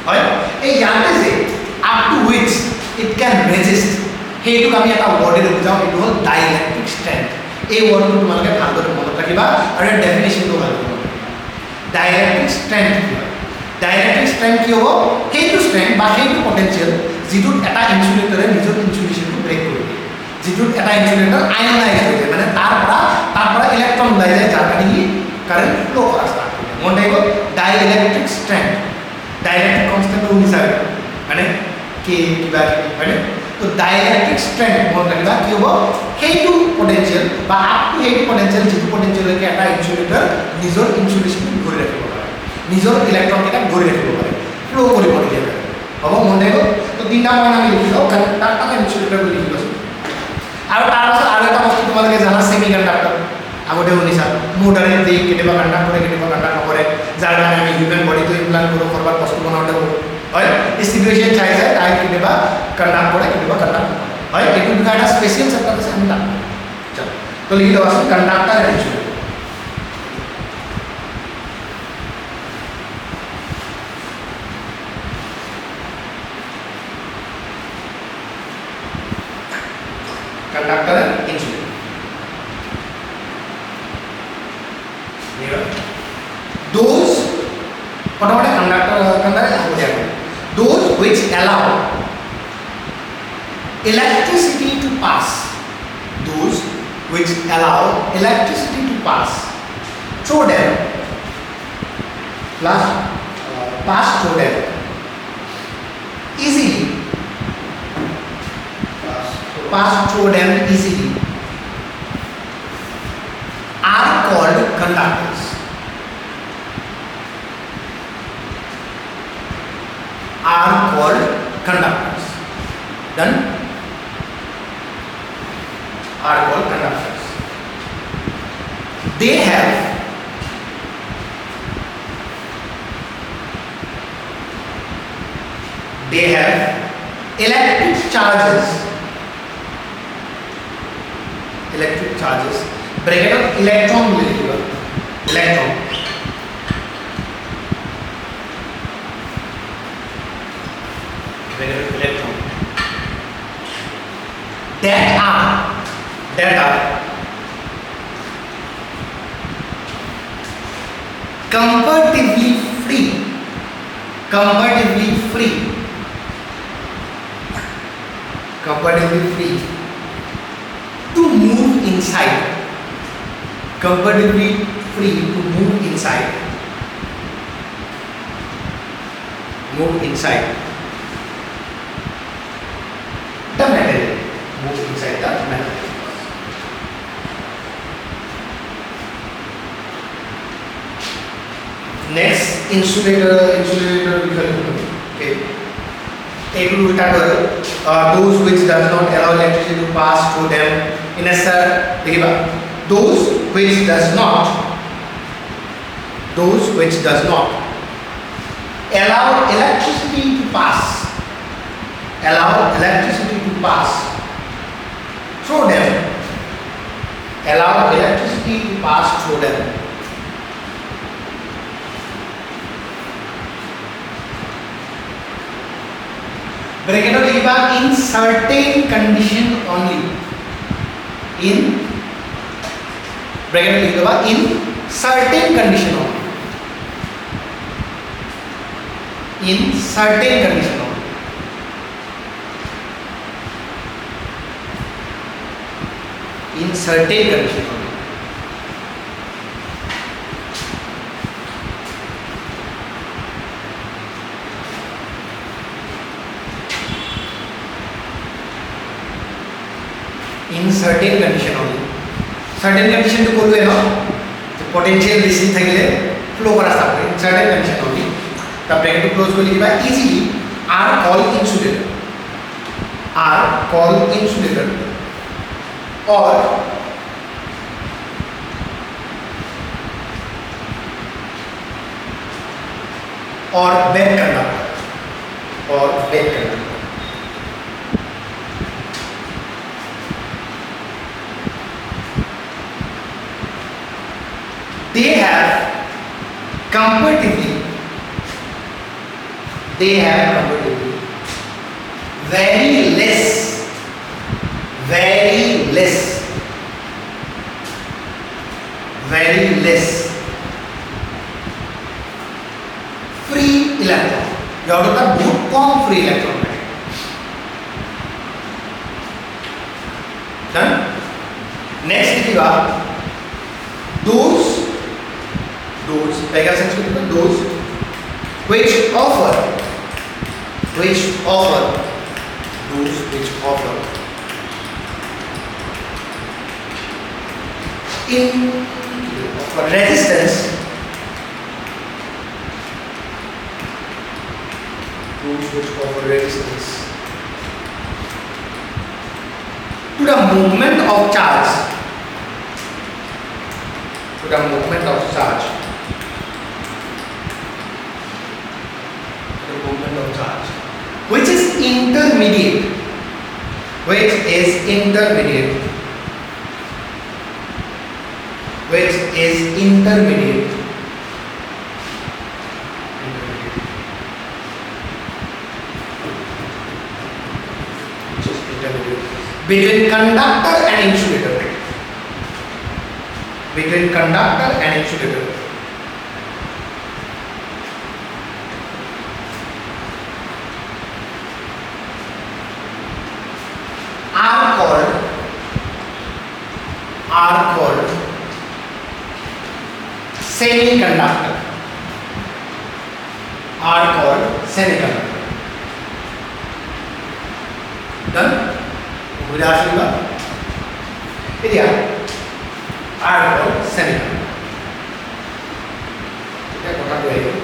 হয় এই ইয়াতে যে up to which it can ৰেজিষ্ট সেইটোক আমি এটা ওয়াৰ্ডে বুজাও এইটো হল ডাইইলেক্ট্ৰিক স্ট্ৰেংথ এই ওয়াৰ্ডটো তোমালোকে ভালদৰে মনত ৰাখিবা আৰু এৰ ডেফিনিশনটো ভালদৰে মনত ৰাখিবা ডাইইলেক্ট্ৰিক স্ট্ৰেংথ ডাইইলেক্ট্ৰিক স্ট্ৰেংথ কি হ'ব সেইটো স্ট্ৰেংথ বা সেইটো পটেনশিয়াল যিটোত এটা ইনসুলেটৰে নিজৰ ইনসুলেশনটো ব্ৰেক কৰি দিয়ে যিটোত এটা ইনসুলেটৰ আয়নাইজ হৈ যায় মানে তাৰ পৰা ইলেক্ট্ৰন ওলাই যায় যাৰ কাৰণে ই কাৰেন্ট ফ্লো কৰা ষ্টাৰ্ট কৰে মন ৰাখিব ডাইইলেক্ট্ৰিক স্ট্ৰেংথ ডাইইলেক্ট্ৰিক কনস্ট্যান্ট অনুসাৰে মানে কি কিবা হয়নে তো ডাইইলেক্ট্ৰিক স্ট্ৰেংথ মন ৰাখিবা কি হ'ব সেইটো পটেনশিয়াল বা আপ টু সেইটো পটেনশিয়াল যিটো পটেনশিয়ালকে এটা ইনসুলেটৰ নিজৰ ইনসুলেশন ধৰি ৰাখিব পাৰে নিজৰ ইলেক্ট্ৰন কেইটা ধৰি ৰাখিব পাৰে ফ্লো কৰিব নিদিয়ে হ'ব মন ৰাখিব তো তিনিটা পইণ্ট আমি লিখি লওঁ কণ্ডাক্টৰ ইনসুলেটৰ বুলি লিখি লৈছোঁ আৰু তাৰ পাছত আৰু এটা বস্তু তোমালোকে জানা সেমি কণ্ডাক্টৰ আগতে শুনিছা মোটাৰে দি কেতিয়াবা কণ্ডাক্ট কৰে কেতিয়াবা কণ্ডাক্ট নকৰে যাৰ কাৰণে আমি হিউমেন বডিটো ইমপ্লান্ট কৰোঁ কৰবাত বস্তু বনাওঁতে হয় ডিস্ট্ৰিবিউশন চাই যায় তাই কেতিয়াবা কণ্ডাক্ট কৰে কেতিয়াবা কণ্ডাক্ট নকৰে হয় এইটো বিষয়ে এটা স্পেচিয়েল চেপ্টাৰ আছে আমি তাত চলো তো লিখি লওঁ আছে conductor and insulator conductor and insulator. Those what conductor those which allow electricity to pass, those which allow electricity to pass through them plus pass through them easily, pass through them easily are called conductors. Are called conductors. Done? Are called conductors. They have they have electric charges, bracket of electron will लिखिएगा, electron, bracket of electron, that are comparatively free to move inside, comparatively free to move inside the material, move inside the material. Next, insulator okay, एक उल्टा करो, those which does not allow electricity to pass through them in a sir देखिए those which does not allow electricity to pass through them, bracket of लिखा in certain condition only, in bracket में लिखा in certain condition only, in certain condition only, in certain condition only. In certain condition only, certain condition to बोलवे ना तो potential basis थकीले flow का रास्ता पड़े certain condition only तब bracket to close को लिखा easily are called insulator or bad conductor, they have comparatively very less free electron, याद होता बहुत कम free electron है, done. Next लिखिएगा those which offer resistance to the movement of charge, which is intermediate between conductor and insulator, are called semiconductor. Done? Udashima. Idea. Are called semiconductor. Okay, what are we doing?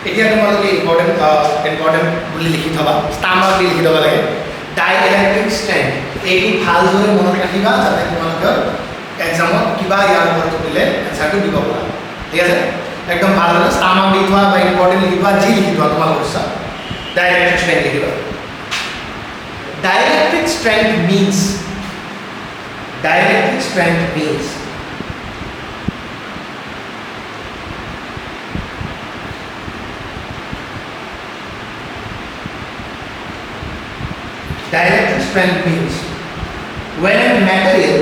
এতিয়া তোমালোকে important বুলি লিখি থবা, ষ্টাম্বাৰ বুলি লিখি থব লাগে, ডাইইলেক্ট্ৰিক strand. এইটো ভালদৰে মনত ৰাখিবা যাতে তোমালোকৰ এক্সামত কিবা ইয়াৰ ওপৰত দিলে এনসাৰটো দিব পাৰা ঠিক আছে একদম ভাল হয় স্থানৰ দি থোৱা বা ইম্পৰ্টেণ্ট লিখিবা যি লিখিবা তোমালোকৰ ইচ্ছা ডাইলেক্ট্ৰিক স্ট্ৰেংথ লিখিবা ডাইলেক্ট্ৰিক স্ট্ৰেংথ means dielectric strength means dielectric strength means when a material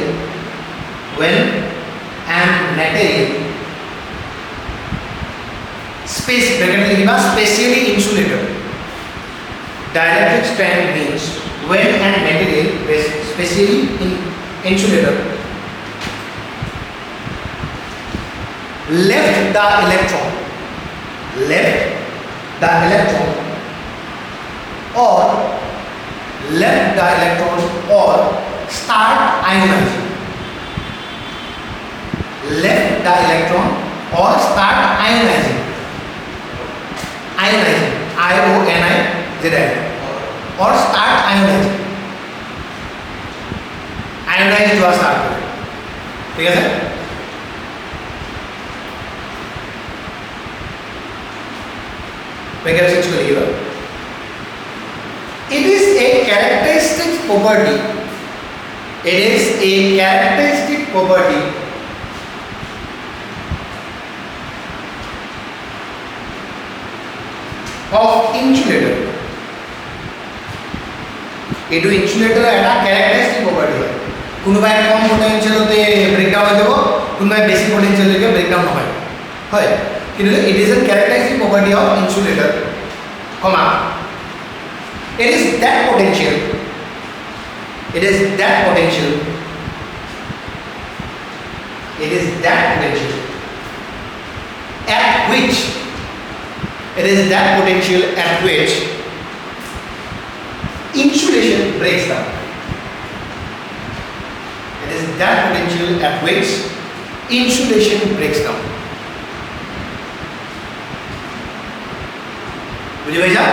space bracket लिखिबा specially insulated dielectric strength means when a material is specially insulated left the electron or start ionizing left the electron or start ionizing I-O-N-I-Z-I or start ionizing ionize हुआ start करें ठीक है वगैरह से चलिएगा it is a characteristic property of insulator এইটো ইনসুলেটৰ এটা ক্যাৰেক্টাৰিস্টিক property হয় কোনোবাই কম পটেনশিয়েলতে ব্রেকডাউন হৈ যাব কোনোবাই বেছি পটেনশিয়েলতে ব্রেকডাউন নহয় হয় কিন্তু it is a characteristic property of insulator comma it is that potential at which insulation breaks down বুঝি পাইছা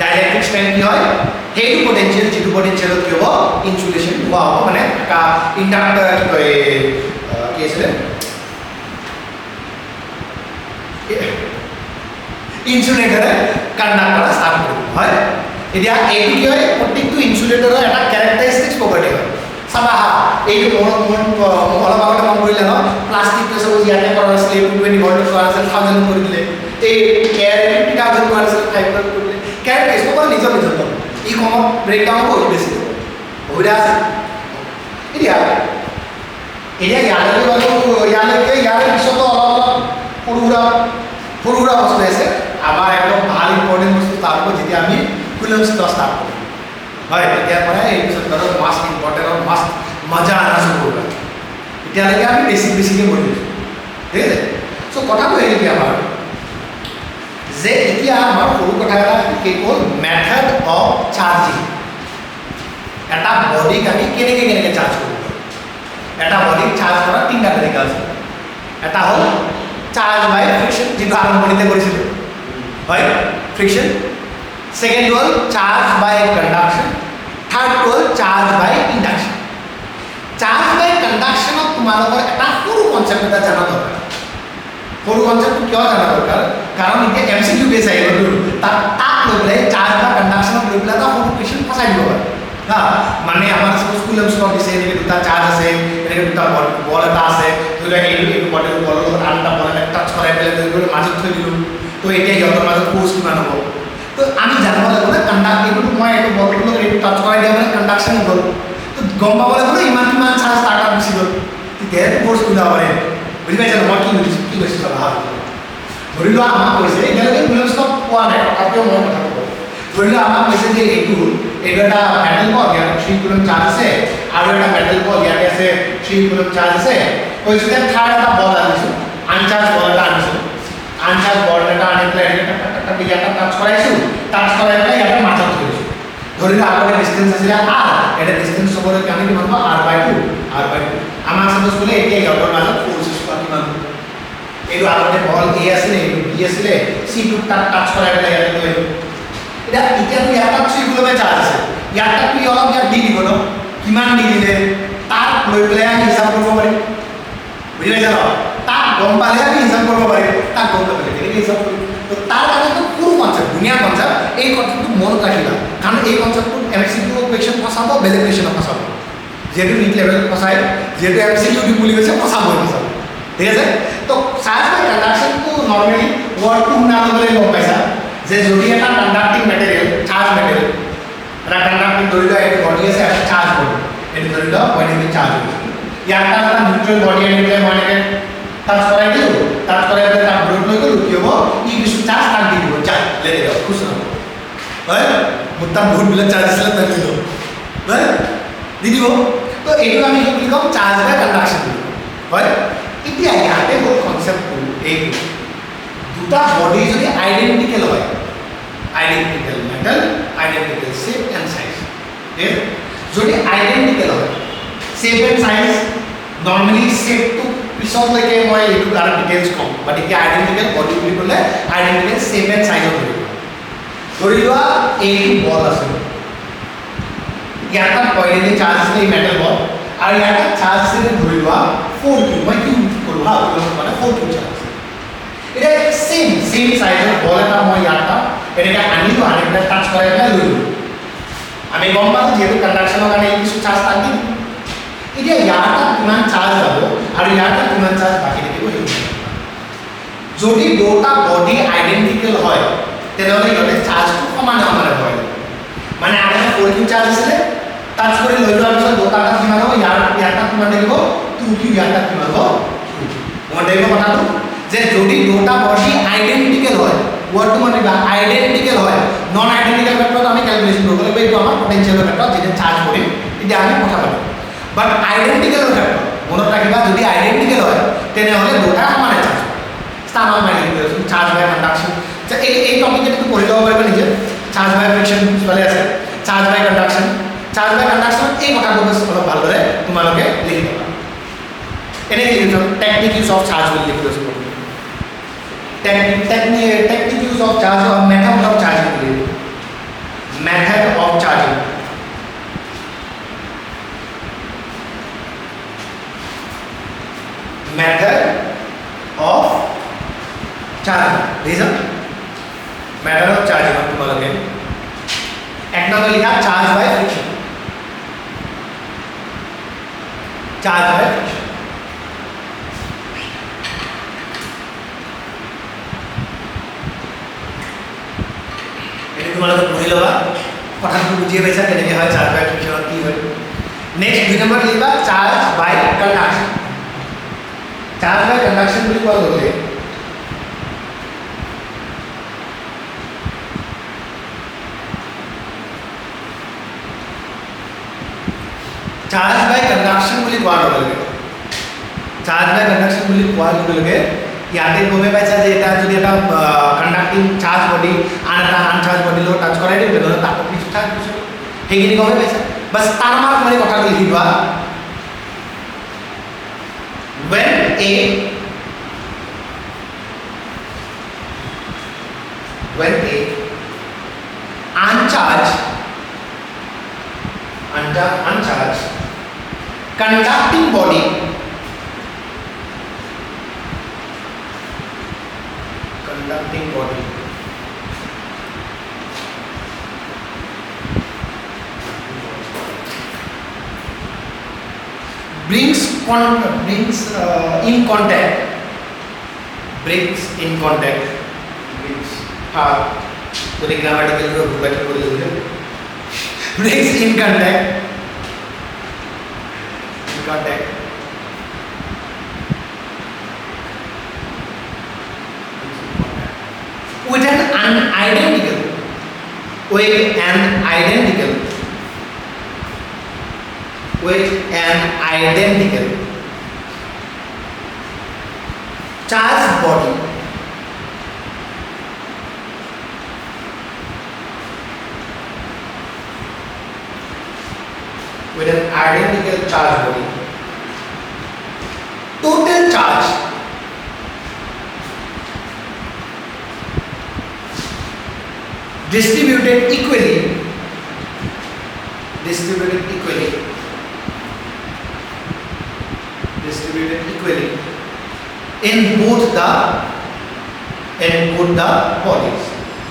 ডাইলেক্ট্রিক স্ট্রেংথ কি হয় হেতু পটেনশিয়াল যেটো পটেনশিয়ালত কি হ'ব ইনসুলেশন হোৱা হ'ব মানে কা ইন্ডাক্টৰ কি আছে ইনসুলেটৰে কন্ডাক্ট কৰা স্টাৰ্ট কৰিব হয় এতিয়া এইটো কি হয় প্ৰত্যেকটো ইনসুলেটৰৰ এটা ক্যাৰেক্টাৰিস্টিক্স প্ৰপাৰ্টি হয় চাবা এইটো অলপ আগতে মন কৰিলে ন প্লাষ্টিকটো সব ইয়াতে কৰা আছিল 20 ভোল্ট কৰা আছিল 1000 কৰি দিলে এই এয়াৰ 50000 কৰা আছিল 500 কৰি দিলে ক্যাৰেক্টাৰিস্টিক্স প্ৰপাৰ্টি নিজৰ ই কমত ব্ৰেকডাউন কৰি বেছি সুবিধা আছে এতিয়া ইয়াৰ পিছত অলপ সৰুৰা বস্তু আছে আমাৰ একদম ভাল ইম্পৰ্টেণ্ট বস্তু তাৰ হ'ব যেতিয়া আমি কুলম্বছ ল স্টাৰ্ট কৰিম হয় তেতিয়া মানে এই পিছত মাষ্ট ইম্পৰ্টেণ্ট আৰু মাষ্ট মজা আনা শুৰু কৰবে এতিয়ালৈকে আমি বেছিকৈ কৰি দিছোঁ ঠিক আছে চ' কথাটো এইটো আমাৰ যে এতিয়া আমাৰ সৰু কথা এটা কি হ'ল মেথড অফ চাৰ্জিং এটা বডিক আমি কেনেকৈ চাৰ্জ কৰিব এটা বডিক চাৰ্জ কৰা তিনিটা তৰিকা আছে এটা হ'ল চাৰ্জ বাই ফ্ৰিকশ্যন যিটো আৰম্ভণিতে কৰিছিলোঁ হয় ফ্ৰিকশ্যন সেকেন্ড হ'ল চাৰ্জ বাই কণ্ডাকশ্যন থাৰ্ড হ'ল চাৰ্জ বাই ইণ্ডাকশ্যন চাৰ্জ বাই কণ্ডাকশ্যনত তোমালোকৰ এটা সৰু কনচেপ্ট এটা জানা দৰকাৰ সৰু কনচেপ্ট কিয় জানা দৰকাৰ কাৰণ এতিয়া এমচিকিউ বেছ আহিব তাক লৈ পেলাই চাৰ্জ বা কণ্ডাকশ্যনক লৈ পেলাই এটা সৰু কুৱেশ্যন ফচাই দিব পাৰে হা মানে আমাৰ সাপোজ কুলম্বছ ল দিছে এনেকৈ দুটা চাৰ্জ আছে এনেকৈ দুটা বল এটা আছে ধৰি লোৱা এইটো বলৰ লগত আন এটা বল এটা টাচ কৰাই পেলাই ধৰি মাজত থৈ দিলোঁ তো এতিয়া সিহঁতৰ মাজত ফ'ৰ্চ কিমান হ'ব তো আমি জানিব লাগিব যে কণ্ডাক্ট এইটো মই এইটো বলটোৰ লগত এইটো টাচ কৰাই দিয়া মানে কণ্ডাকশ্যন হ'ল তো গম পাব লাগিব ইমান কিমান চাৰ্জ তাৰ তাত গুচি গ'ল তেতিয়াহে ফ'ৰ্চ ওলাব পাৰে বুজি পাইছা মই কি কৈছোঁ ভাব ধৰি লোৱা আমাক কৈছে এতিয়ালৈকে কুলম্বছ ল পোৱা নাই তথাপিও মই কথা ক'ব ধৰি লোৱা আমাক কৈছে যে এইটো এটা মেটেল বল ইয়াত 3 কুলম চাৰ্জ আছে আৰু এটা মেটেল বল ইয়াতে আছে 3 কুলম চাৰ্জ আছে কৈছোঁ যে থাৰ্ড এটা বল আনিছোঁ আনচাৰ্জ বল এটা আনিছোঁ আনচাৰ্জ বল এটা আনি পেলাই ইয়াতে টাচ কৰাইছোঁ টাচ কৰাই পেলাই ইয়াতে মাজত থৈছোঁ ধৰি লোৱা আগতে ডিষ্টেঞ্চ আছিলে r এটা ডিষ্টেঞ্চ চবলৈকে আমি কিমান পাম r/2 আমাৰ সাপোজ বোলে এতিয়া ইহঁতৰ মাজত ফ'ৰ্চেছ কিমান এইটো আগতে বল a আছিলে এইটো b আছিলে c2 টাচ কৰাই পেলাই ইয়াতে লৈ এতিয়া ইয়াত 3 কুলমে চাৰ্জ আছে ইয়াত অলপ ইয়াত দি দিব ন কিমান দি দিলে তাক লৈ পেলাই আমি হিচাপ কৰিব পাৰিম বুজি পাইছা ন তাক গম পালে আমি হিচাপ কৰিব পাৰিম তাক গম নাপালে কেনেকৈ হিচাপ কৰিম তো তাৰ কাৰণেতো সৰু কনচেপ্ট ধুনীয়া কনচেপ্ট এই কনচেপ্টটো মনত ৰাখিবা কাৰণ এই কনচেপ্টটো MCQ কুৱেশ্যন ফচাব বেলেগ কুৱেশ্যনত ফচাব যেহেতু নিট লেভেলত ফচাই যেহেতু MCQ দিম বুলি কৈছে ফচাবই ফচাব ঠিক আছে তো চাৰ্জ বাই কণ্ডাকশ্যনটো নৰ্মেলি ৱৰ্ডটো শুনা ল'বলৈ গম পাইছা যে যদি এটা কণ্ডাক্টিং মেটেৰিয়েল চাৰ্জ মেটেৰিয়েল এটা কণ্ডাক্টিং ধৰি লোৱা এইটো বডি আছে এটা চাৰ্জ বডি এইটো ধৰি লোৱা পজিটিভ চাৰ্জ ইয়াৰ এটা নিউট্ৰেল বডি আনি পেলাই মই এনেকৈ টাচ কৰাই দিলোঁ টাচ কৰাই পেলাই তাক ব্ৰেক লৈ গ'লোঁ কি হ'ব ই কিছু চাৰ্জ তাক দি দিব চাৰ্জ লৈ দিব খুচ নহ'ব হয় মোৰ তাত বহুতবিলাক চাৰ্জ আছিলে তাক লৈ ল'ব হয় দি দিব তো এইটো আমি কি বুলি কওঁ চাৰ্জ বাই কণ্ডাকশ্যন বুলি কওঁ হয় এতিয়া ইয়াতে হ'ল কনচেপ্টটো এইটো দুটা বডি যদি আইডেণ্টিকেল হয় identical metal identical shape and size ঠিক আছে যদি আইডেণ্টিকেল হয় শেপ এণ্ড সাইজ নৰ্মেলি শেপটো পিছলৈকে মই এইটো তাৰ ডিটেইলছ ক'ম বাট এতিয়া আইডেণ্টিকেল বডি বুলি ক'লে আইডেণ্টিকেল শেপ এণ্ড সাইজত ধৰি লোৱা এইটো বল আছে ইয়াত পজিটিভ চাৰ্জ আছে এই মেটেল বল আৰু ইয়াত চাৰ্জ আছে ধৰি লোৱা 4 কিউ মই কিউ কৰোঁ হা মানে 4 কিউ চাৰ্জ এটা সেম সাইজৰ বল এটা মই ইয়াত এনেকৈ আনিলোঁ আনি পেলাই টাচ কৰাই পেলাই লৈ ল'লোঁ আমি গম পালোঁ যিহেতু কণ্ডাকশ্যনৰ কাৰণে এই কিছু চাৰ্জ তাক দিম এতিয়া ইয়াৰ তাত কিমান চাৰ্জ যাব আৰু ইয়াৰ তাত কিমান চাৰ্জ বাকী থাকিব সেইটো যদি দুটা বডি আইডেণ্টিকেল হয় তেনেহ'লে ইহঁতে চাৰ্জটো সমানে সমানে হয় মানে আগতে 4 কিউ চাৰ্জ আছিলে টাচ কৰি লৈ লোৱাৰ পিছত দুটা তাত কিমান হ'ব ইয়াৰ তাত কিমান থাকিব 2 কিউ ইয়াৰ তাত কিমান হ'ব 2 মনত থাকিব কথাটো যে যদি দুটা বডি আইডেন্টিকেল হয় ওয়ার্ডটো মানে আইডেন্টিকেল হয় নন আইডেন্টিকেল ক্ষেত্ৰত আমি ক্যালকুলেশন কৰিব লাগিব এইটো আমাৰ পটেনশিয়ালৰ ক্ষেত্ৰত যেতিয়া চাৰ্জ কৰিম তেতিয়া আমি কথা পাতিম বাট আইডেন্টিকেলৰ ক্ষেত্ৰত মনত ৰাখিবা যদি আইডেন্টিকেল হয় তেনেহ'লে দুটা সমানে চাৰ্জ স্থান মাৰি দিছো চাৰ্জ বাই কণ্ডাকশ্যন এই টপিকটো পঢ়ি ল'ব পাৰিবা নিজে চাৰ্জ বাই ফ্ৰিকশ্যন চলে আছে চাৰ্জ বাই কণ্ডাকশ্যন এই কথাটো অলপ ভালদৰে তোমালোকে লিখি ল'বা এনেকৈ লিখিছো টেকনিক ইউজ অফ চাৰ্জ বুলি লিখি লৈছোঁ technique use of charge or method of charging method of charging method of charging reason method of charging आप तुम्हारे एक नंबर लिखा charge by friction charge by friction তোমালোকে পঢ়ি ল'বা কথাটো বুজিয়ে পাইছা কেনেকৈ হয় চাৰ্জ বাই ফ্ৰিকশ্যনত কি হয় নেক্সট 2 নম্বৰ লিখিবা চাৰ্জ বাই কণ্ডাকশ্যন চাৰ্জ বাই কণ্ডাকশ্যন বুলি কোৱা গ'লে চাৰ্জ বাই কণ্ডাকশ্যন বুলি কোৱাৰ লগে লগে ইয়াতে গমে পাইছা যে এটা যদি এটা কণ্ডাক্টিং চাৰ্জ বডি আন এটা আনচাৰ্জ বডি লগত টাচ কৰাই দিওঁ তেনেহ'লে তাকো কিছু চাৰ্জ গৈছে সেইখিনি গমে পাইছা বাছ তাৰ মাৰ্ক মানে কথাটো লিখি লোৱা when a uncharged conducting body brings in contact तो ग्रामेटिकल को बैठ कर बोले brings in contact with an identical charged body with an identical charge body total charge distributed equally distributed equally in both the bodies.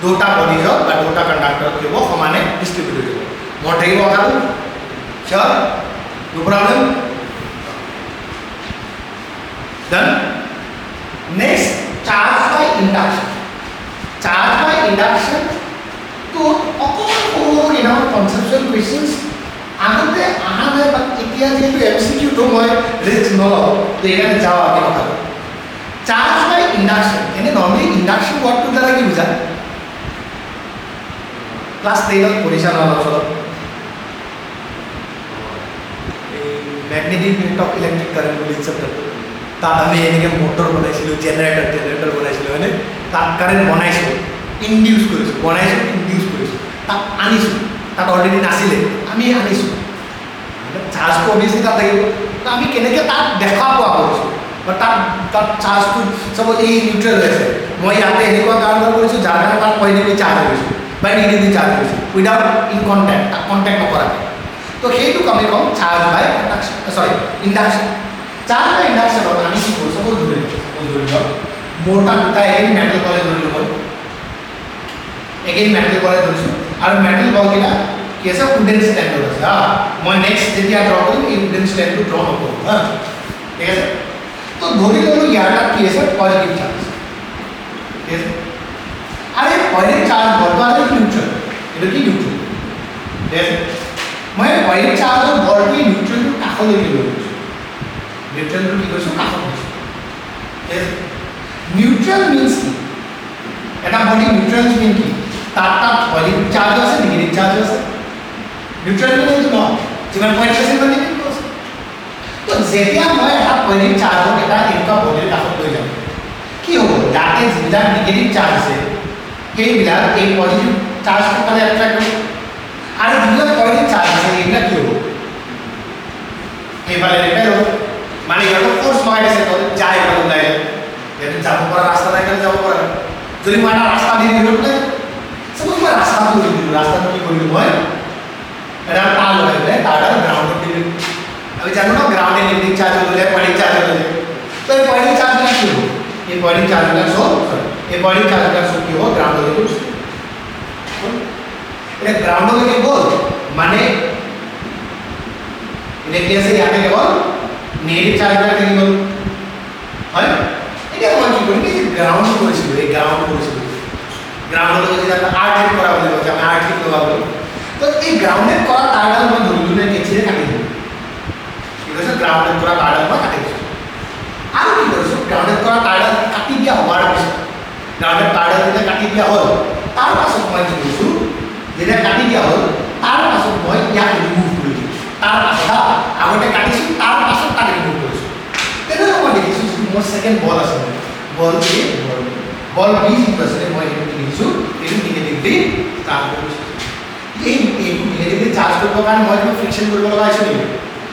দুটা বডিজত বা দুটা কন্ডাক্টৰত কি হ'ব সমানে ডিস্ট্ৰিবিউটেড হ'ব মোৰ থাকিব কথাটো sure no problem then next charge by induction to অকমান সৰু ইনাৰ conceptual questions আগতে আহা নাই বা এতিয়া যেটো MCQ তো মই ৰিস্ক নলও তো এখানে যাও আগে কথা charge by induction এনে নরমালি ইন্ডাকশন ওয়ার্ডটো দ্বারা কি বুঝায় ক্লাস 10 পরিচালনা আলোচনা magnetic field of electric current বলি চ্যাপ্টার তাত আমি এনেকে মোটর বনাইছিল জেনারেটর বনাইছিল মানে তাত কারেন্ট বনাইছিল ইনডিউস কৰিছো তাত আনিছো তাত অলৰেডি নাছিলে আমি আনিছো চাৰ্জ কো অবভিয়াসলি তাত থাকিব তো আমি কেনেকে তাত দেখা পোৱা কৰিছো বা তাত চাৰ্জটো সবত এই নিউট্ৰাল হৈছে মই ইয়াতে এনেকুৱা কাম কৰিছো যাৰ কাৰণে তাত পজিটিভলি চাৰ্জ হৈছে বা নেগেটিভলি চাৰ্জ হৈছে উইদাউট ইন কন্টাক্ট নকৰাকৈ তো সেইটো আমি কম চার্জ বাই কন্ডাকশন ইন্ডাকশন চার্জ বাই ইন্ডাকশন আমি কি করব সব ধরে মোটা দুটা এগেইন মেটাল বলে ধরিলো বল এগেইন মেটাল বলে ধরিছো আর মেটাল বল কিনা কি আছে উডেন স্ট্যান্ড আছে হ্যাঁ মই নেক্সট যেতিয়া ড্র কৰিম এই উডেন স্ট্যান্ডটো ড্ৰ নকৰো হ্যাঁ ঠিক আছে তো ধৰি ললো ইয়াটা কি আছে পজিটিভ চার্জ ঠিক আছে আরে পজিটিভ চার্জ বলতো আছে নিউট্রাল এটা কি নিউট্রাল ঠিক আছে মই পজিটিভ চাৰ্জৰ বলটো নিউট্রালটো কাষলৈকে লৈ গৈছো নিউট্রালটো কি কৈছো কাষত গৈছো ঠিক আছে নিউট্রাল মিন্স কি এটা বডি নিউট্রাল মিন্স কি তাত পজিটিভ চার্জ আছে নেগেটিভ চার্জ আছে নিউট্রাল মিন্স ন যিমান পয়েন্ট আছে মানে কি কৈছো তো যেতিয়া মই এটা পজিটিভ চার্জক এটা এনেকুৱা বডিৰ কাষত লৈ যাম কি হ'ব যাতে যিবিলাক নেগেটিভ চাৰ্জ আছে সেইবিলাক এই পজিটিভ চাৰ্জটো মানে এট্ৰাক্ট হ'ব আৰু যিবিলাক পজিটিভ চাৰ্জ আছে এইবিলাক কি হ'ব এইফালে ৰিপেল হ'ব মানে ইয়াত ফোৰ্স লগাই আছে তো যায় বল ওলাই এটা যাব পৰা ৰাস্তা নাই কাৰণে যাব পৰা যদি মই এটা ৰাস্তা দি দিলো বোলে সপোজ মই ৰাস্তাটো দি দিলো ৰাস্তাটো কি কৰিলো মই এটা তার লগাই দিলে তারটা গ্রাউন্ডে দিলে আমি জানো না গ্রাউন্ডে নেগেটিভ চার্জ হলে পজিটিভ চার্জ হলে তো এই পজিটিভ চার্জটা কি হবে এই পজিটিভ চার্জটা সব এই পজিটিভ চার্জটা সব কি হবে গ্রাউন্ডে দিলে এটা গ্রাউন্ডে দিলে বল মানে ইলেকট্রিসিটি ইয়াতে কেবল নেগেটিভ চার্জটা কি বল হয় এটা মই কি করি এই গ্রাউন্ড করেছিল এই গ্রাউন্ড করেছিল গ্রাউন্ড হলো যেটা আর্ট হিট করা বলে যে আমি আর্ট হিট লগাবো তো এই গ্রাউন্ডেড করা তারডাল মই ধরিলে কেচিরে কাটি দিই ঠিক আছে গ্রাউন্ডেড করা তারডাল মই কাটি দিই আর কি করছো গ্রাউন্ডেড করা তারডাল কাটি দিয়া হওয়ার পর গ্রাউন্ডেড তারডাল যেটা কাটি দিয়া হল তার পাছত মই কি করছো যেটা কাটি দিয়া হল তার পাছত মই ইয়াক রিমুভ করে দিই তার পাছত আগতে কাটিছো তার পাছত তাকে রিমুভ করেছো তেনে মই দেখিছো মোৰ সেকেন্ড বল আছে বল এ বল বি ইকুয়ালস মই এটো লিখিছো এটো নেগেটিভলি চার্জ কৰিছো এই নেগেটিভলি চাৰ্জ কৰিব কাৰণে মই কোনো ফ্ৰিকশন কৰিব লগা আছে নেকি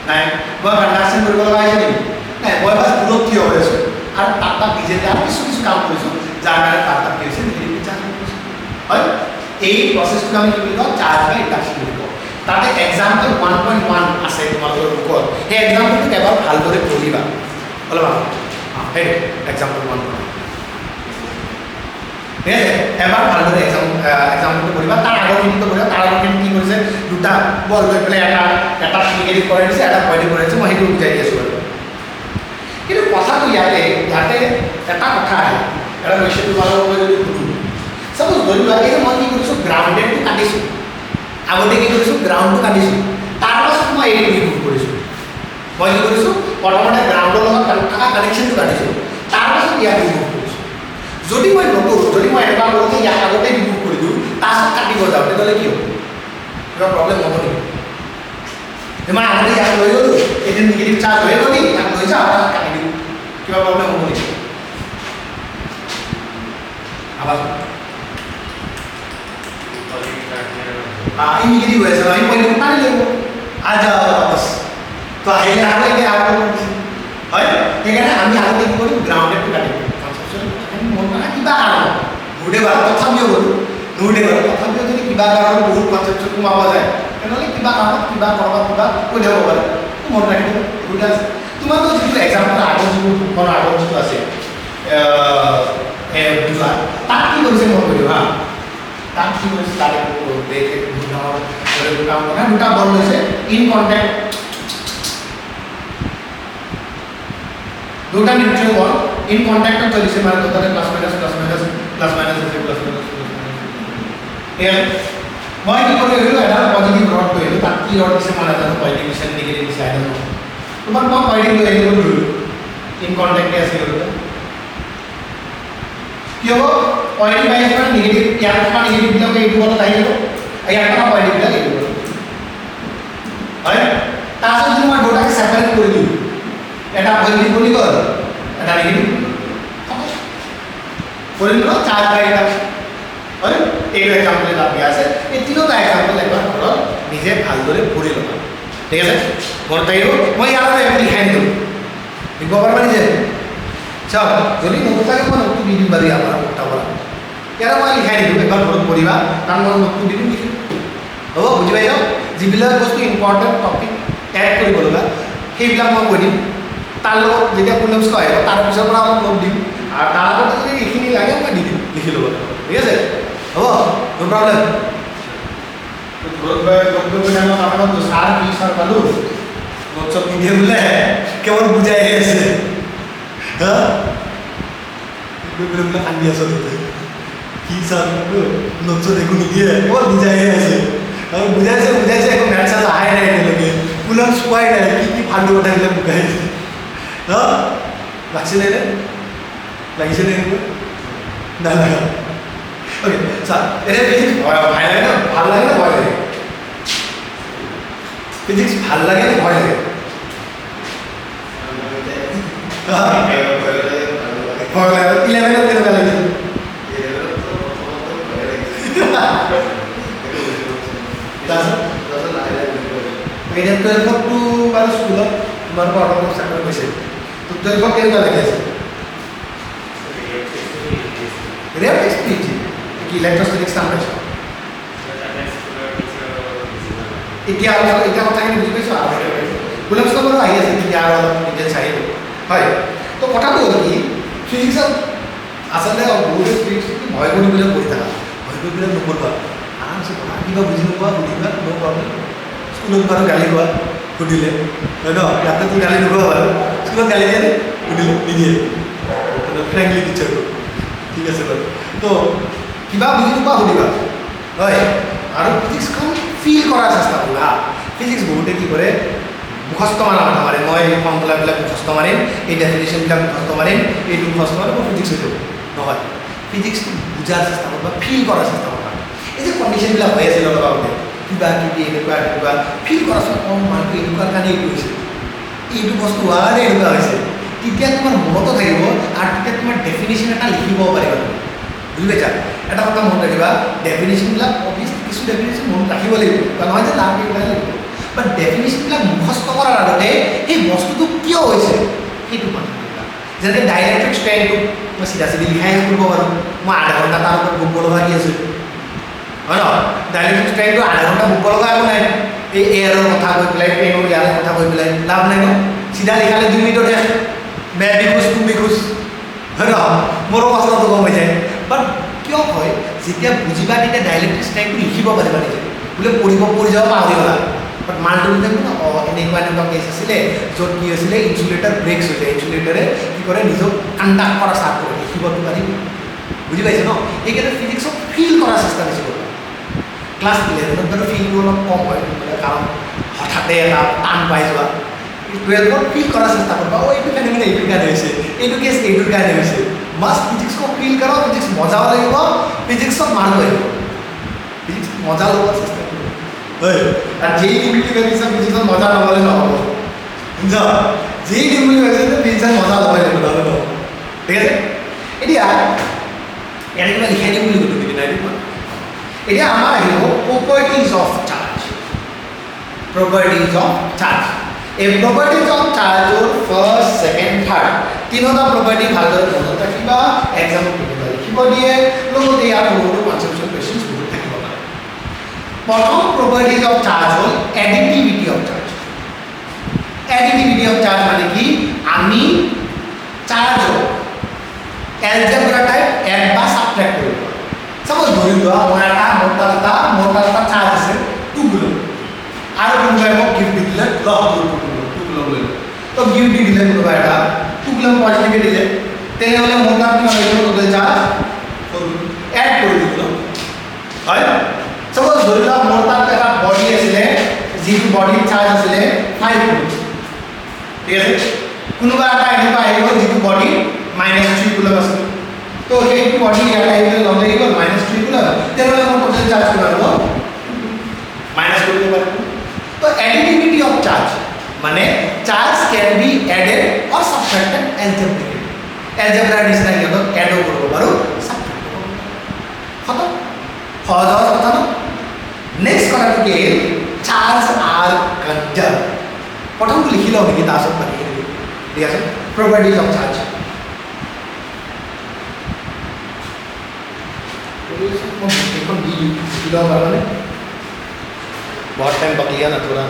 নাই মই কন্ডাকশন কৰিব লগা আছে নেকি নাই মই বাস দূৰত থিয় হৈ আছো আৰু তাত বিজেতে আৰু কিছু কাম কৰিছো যাৰ কাৰণে তাত কি হৈছে নেগেটিভলি চাৰ্জ কৰিছো হয় এই প্ৰসেসটো আমি কি বুলি কওঁ চাৰ্জ বাই ইন্ডাকশন বুলি কওঁ তাতে এক্সাম্পল 1.1 আছে তোমালোকৰ বুকত এই এক্সাম্পলটো কেৱল ভালদৰে পঢ়িবা অলপ হেই এক্সাম্পল 1 ঠিক আছে এবাৰ ভালদৰে এক্সাম্পলটো পঢ়িবা তাৰ আগৰখিনিটো পঢ়িবা তাৰ আগৰখিনি কি কৰিছে দুটা বল লৈ পেলাই এটা নেগেটিভ কৰাই দিছে এটা পজিটিভ কৰাই দিছে মই সেইটো বুজাই দিছো বাৰু কিন্তু কথাটো ইয়াতে এটা কথা আহে এটা কোৱেশ্চন তোমালোকক মই যদি সুধো সপোজ ধৰি লোৱা এই মই কি কৰিছো গ্ৰাউণ্ডেডটো কাটিছো আগতে কি কৰিছো গ্ৰাউণ্ডটো কাটিছো তাৰ পাছত মই এই ৰিমুভ কৰিছো মই কি কৰিছো প্ৰথমতে গ্ৰাউণ্ডৰ লগত থকা কানেকশ্যনটো কাটিছো তাৰ পাছত ইয়াক ৰিমুভ কৰিছো যদি মই নকৰো যদি মই এটা কৰোঁ ইয়াক আগতে ৰিমুভ কৰি দিওঁ তাৰপাছত কাটিব যাওঁ তেতিয়াহ'লে কি হ'ব কিবা প্ৰব্লেম হ'ব নেকি যেমান আগতে ইয়াক লৈ গ'লো এতিয়া নেগেটিভ চাৰ্জ হৈ গ'ল ইয়াক লৈ যাওঁ আৰু কাটি দিওঁ কিবা প্ৰব্লেম হ'ব নেকি আবার ini gini gue selain poin depan itu ada bos tuh akhirnya apa ini apa oh ya karena kami ada yang poin grounded tuh kan konsepsi kan mau mana kita kan udah baru tetap dia baru udah baru tetap dia jadi kita kan baru konsepsi itu mau apa sih karena kita kan kita korban kita udah baru itu mau lagi udah তোমাৰতো যিটো example আগৰ যিটো আগৰ যিটো আছে বুজোৱা তাক কি কৰিছে মই কৈ দিওঁ হা তাক কি কৰিছে তাৰে দুটা বল লৈছে ইন কণ্টেক্ট দুটা নিউট্ৰিন বল ইন কণ্টেক্টত চলিছে মানে দুটাতে প্লাছ মাইনাছ মই কি কৰিলোঁ এটা পজিটিভ ৰড কৰিলোঁ তাক কি ৰড দিছে মই নাজানো পজিটিভ দিছে নিগেটিভ দিছে আই ডোন্ট নো তোমাক মই পজিটিভ লৈ আহিব ধৰিলোঁ ইন কণ্টেক্টে আছে কি হ'ব পজিটিভ আহিছে মানে নিগেটিভ ইয়াৰ পৰা নিগেটিভবিলাকে এইটো বলত আহি যাব ইয়াৰ পৰা পজিটিভবিলাক এইটো বলত হয় তাৰপিছত যদি মই দুটাকে ছেপাৰেট কৰি দিওঁ এটা পজিটিভ বুলি গ'ল এটা নিগেটিভ কৰি দিলোঁ চাৰ্জ পাই এটা হয় এইটো এক্সাম্পল এটা দিয়া আছে এই তিনিটা এক্সাম্পল একবাৰ ঘৰত নিজে ভালদৰে পঢ়ি ল'বা ঠিক আছে মনত থাকিব মই ইয়াৰ পৰা একো লিখাই নিদিওঁ লিখিব পাৰিবা নিজে চাওক যদি নোট থাকে মই নোটটো দি দিম বাৰু ইয়াৰ পৰা নোটটা পৰা ইয়াৰ মই লিখাই নিদিওঁ একবাৰ ঘৰত পঢ়িবা কাৰণ মই নোটটো দি দিম লিখিম হ'ব বুজি পাইছ যিবিলাক বস্তু ইম্পৰ্টেণ্ট টপিক এড কৰিব লগা সেইবিলাক মই কৈ দিম তাৰ লগত যেতিয়া প্ৰব্লেমছ আহিব তাৰপিছৰ পৰা অলপ নোট দিম আৰু তাৰ আগত যদি এইখিনি লাগে মই দি দিম লিখি ল'ব ঠিক আছে হ'ব নো প্ৰব্লেম ছাৰ কি ছাৰ পালোঁ নোট চব নিদিয়ে বোলে কেৱল বুজাইহে আছে হা বোলে কান্দি আছ কি ছাৰ নোট চত একো নিদিয়ে কেৱল বুজাইহে আছে আৰু বুজাইছে একো মেথছ আহাই নাই এতিয়ালৈকে পুলন চোৱাই নাই কি ফাল্টু কথাবিলাক বুজাইছে হা লাগছেনে লাগিছেনে নালাগা অ'কে ছাৰ এতিয়া ফিজিক্স ভাল লাগে ন ভাল লাগে নে ভয় লাগে ফিজিক্স ভাল লাগে নে ভয় লাগে ভয় লাগে 11ত কেনেকুৱা লাগিছে এতিয়া 12তটো বাৰু স্কুলত তোমালোকৰ অলপ চাকৰি গৈছে তো 12ত কেনেকুৱা লাগি আছে ৰেপ এক্সপিৰিয়েঞ্চ কি ইলেক্ট্ৰষ্টেটিক্স নাম পাইছ এতিয়া কথাখিনি বুজি পাইছোঁ আৰু কুলম্বছ বাৰু আহি আছে তেতিয়া আৰু অলপ ডিটেইলছ আহিব হয় তো কথাটো হ'ল কি ফিজিক্সত আচলতে বহুতে ফিজিক্স ভয় কৰি পেলাই পঢ়ি থাকা ভয় কৰি পেলাই নপঢ়িবা আৰামছে পঢ়া কিবা বুজি নোপোৱা সুধিবা নো প্ৰব্লেম স্কুলত বাৰু গালি খোৱা সুধিলে হয় ন ইয়াতেতো গালি নোপোৱা বাৰু স্কুলত গালি দিয়ে সুধিলে নিদিয়ে ফ্ৰেংকলি টিচাৰটো ঠিক আছে বাৰু তো কিবা বুজি নোপোৱা সুধিবা হয় আৰু ফিজিক্সখন ফিল কৰাৰ চেষ্টা কৰিবা ফিজিক্স বহুতে কি কৰে মুখস্থ মাৰা কথা মাৰে মই ফৰ্মুলাবিলাক মুখস্থ মাৰিম এই ডেফিনেশ্যনবিলাক মুখস্থ মাৰিম এইটো মুখস্থ মাৰিম মই ফিজিক্স হৈ যাব নহয় ফিজিক্সটো বুজাৰ চেষ্টা কৰিবা ফিল কৰাৰ চেষ্টা কৰিবা এই যে কণ্ডিশ্যনবিলাক হৈ আছিল অলপ আগতে কিবা কিবি এনেকুৱা ফিল কৰাচোন অঁ মানুহটো এনেকুৱা কাৰণে এইটো হৈছে এইটো বস্তু হোৱাৰে এনেকুৱা হৈছে তেতিয়া তোমাৰ মনতো থাকিব আৰু তেতিয়া তোমাৰ ডেফিনেশ্যন এটা লিখিব পাৰিবা বুজি পাইছা এটা কথা মনত ৰাখিবা ডেফিনেশ্যনবিলাক অভিয়াছলি কিছু ডেফিনেশ্যন মনত ৰাখিব লাগিব নহয় যে লাভ কৰিব লাগিব বাট ডেফিনেশ্যনবিলাক মুখস্থ কৰাৰ আগতে সেই বস্তুটো কিয় হৈছে সেইটো কথা যেনেকৈ ডাইলেক্ট্ৰিক ষ্ট্ৰেণ্ডটো মই চিধা চিধি লিখাই কৰিব পাৰোঁ মই আধা ঘণ্টা তাৰ ওপৰত বুক লগা কি আছোঁ হয় ন ডাইলেক্ট্ৰিক ষ্ট্ৰেণ্ডটো আধা ঘণ্টা বুক লগা একো নাই এই এয়াৰৰ কথা কৈ পেলাই পেনৰ ইয়াৰৰ কথা কৈ পেলাই লাভ নাই ন চিধা লিখালে 2 মিনিটত শেষ বেয়া বিখোজ তুম বিখোজ হয় ন মোৰো কষ্টটো কম হৈ যায় বাট কিয় হয় যেতিয়া বুজিবা তেতিয়া ডাইলেক্ট্ৰিক ষ্ট্ৰেণ্ডটো লিখিব পাৰিবা নিজে বোলে পঢ়ি যাব পাহৰি গ'লা বাট মালটো দেখোন অঁ এনেকুৱা কেছ আছিলে য'ত কি হৈছিলে ইনচুলেটৰ ব্ৰেকছ হৈ যায় ইনচুলেটৰে কি কৰে নিজক কণ্ডাক্ট কৰা ষ্টাৰ্ট কৰে লিখিবতো পাৰিব বুজি পাইছে ন এইকাৰণে ফিজিক্সক ফিল কৰাৰ চেষ্টা বেছি কৰিব ক্লাছ 11ত বাৰু ফিলটো অলপ কম হয় কাৰণ হঠাতে এটা টান পাই যোৱা 12ত ফিল কৰাৰ চেষ্টা কৰিবা অঁ এইটো কেনেকৈ এইটোৰ কাৰণে হৈছে এইটো কেছ এইটোৰ কাৰণে হৈছে মাষ্ট ফিজিক্সক ফিল কৰা ফিজিক্স মজাও লাগিব ফিজিক্সক মাৰ্ক লাগিব ফিজিক্স মজা ল'ব চেষ্টা কৰিব হয় আৰু যেই দিম বুলি ভাবিছা ফিজিক্সত মজা ল'বলৈ নহ'ব বুজ যেই দিম বুলি ভাবিছে ফিজিক্সত মজা ল'বই লাগিব নহ'লে নহ'ব ঠিক আছে এতিয়া ইয়াতে কিবা লিখাই দিম বুলি ক'লোঁ নেকি নাই দিম এতিয়া আমাৰ আহিব properties of charge properties of charge এই প্ৰপাৰ্টিজ অফ চাৰ্জৰ ফাৰ্ষ্ট ছেকেণ্ড থাৰ্ড তিনিটা প্ৰপাৰ্টি ভালদৰে মনত ৰাখিবা এক্সামত লিখিব দিয়ে লগতে ইয়াৰ বহুতো কনচেপচুৱেল কুৱেশ্যনছ বহুত থাকিব পাৰে প্ৰথম প্ৰপাৰ্টিজ অফ চাৰ্জ হ'ল এডিটিভিটি অফ চাৰ্জ এডিটিভিটি অফ চাৰ্জ মানে কি আমি চাৰ্জ এলজেব্ৰা টাইপ এড বা সাবট্ৰেক্ট কৰিব পাৰোঁ। সাপোজ ধৰি লোৱা মই মোৰ তাত এটা চাৰ্জ আছে 2 কুলম আৰু কোনোবাই মোক গিফ্ট দি দিলে 2 কুলম লৈ তো গিফ্ট দি দিলে কোনোবাই এটা 2 কুলম পজিটিভে দিলে তেনেহ'লে মোৰ তাত কিমান হৈ গ'ল টোটেল চাৰ্জ এড কৰি দিলোঁ হয়। সাপোজ ধৰি লোৱা মোৰ তাত এটা বডি আছিলে যিটো বডিৰ চাৰ্জ আছিলে 5 কুলম ঠিক আছে কোনোবা এটা এনেকুৱা আহি গ'ল যিটো বডি -3 কুলম আছে তো সেইটো বডি ইয়াত আহি গ'ল লগ লাগি গ'ল -3 কুলম তেনেহ'লে মোৰ টোটেল চাৰ্জ কিমান হ'ব মাইনাস কৰিব পাৰিব। তো এডিটিভিটি অফ চাৰ্জ মানে চাৰ্জ ক্যান বি এডেড অৰ সাবট্ৰেক্টেড এলজেব্ৰাৰ নিচিনা সিহঁতক এডো কৰিব পাৰোঁ সাবট্ৰেক্ট কৰিব পাৰোঁ খতম সহজ সহজ কথা ন। নেক্সট কথাটো কি চাৰ্জ আৰ কনজাৰ্ভ প্ৰথমটো লিখি লওঁ নেকি তাৰপিছত বাকী ঠিক আছে প্ৰপাৰ্টিজ অফ চাৰ্জ এখন দি লওঁ মানে बहुत टाइम पक लिया ना थोड़ा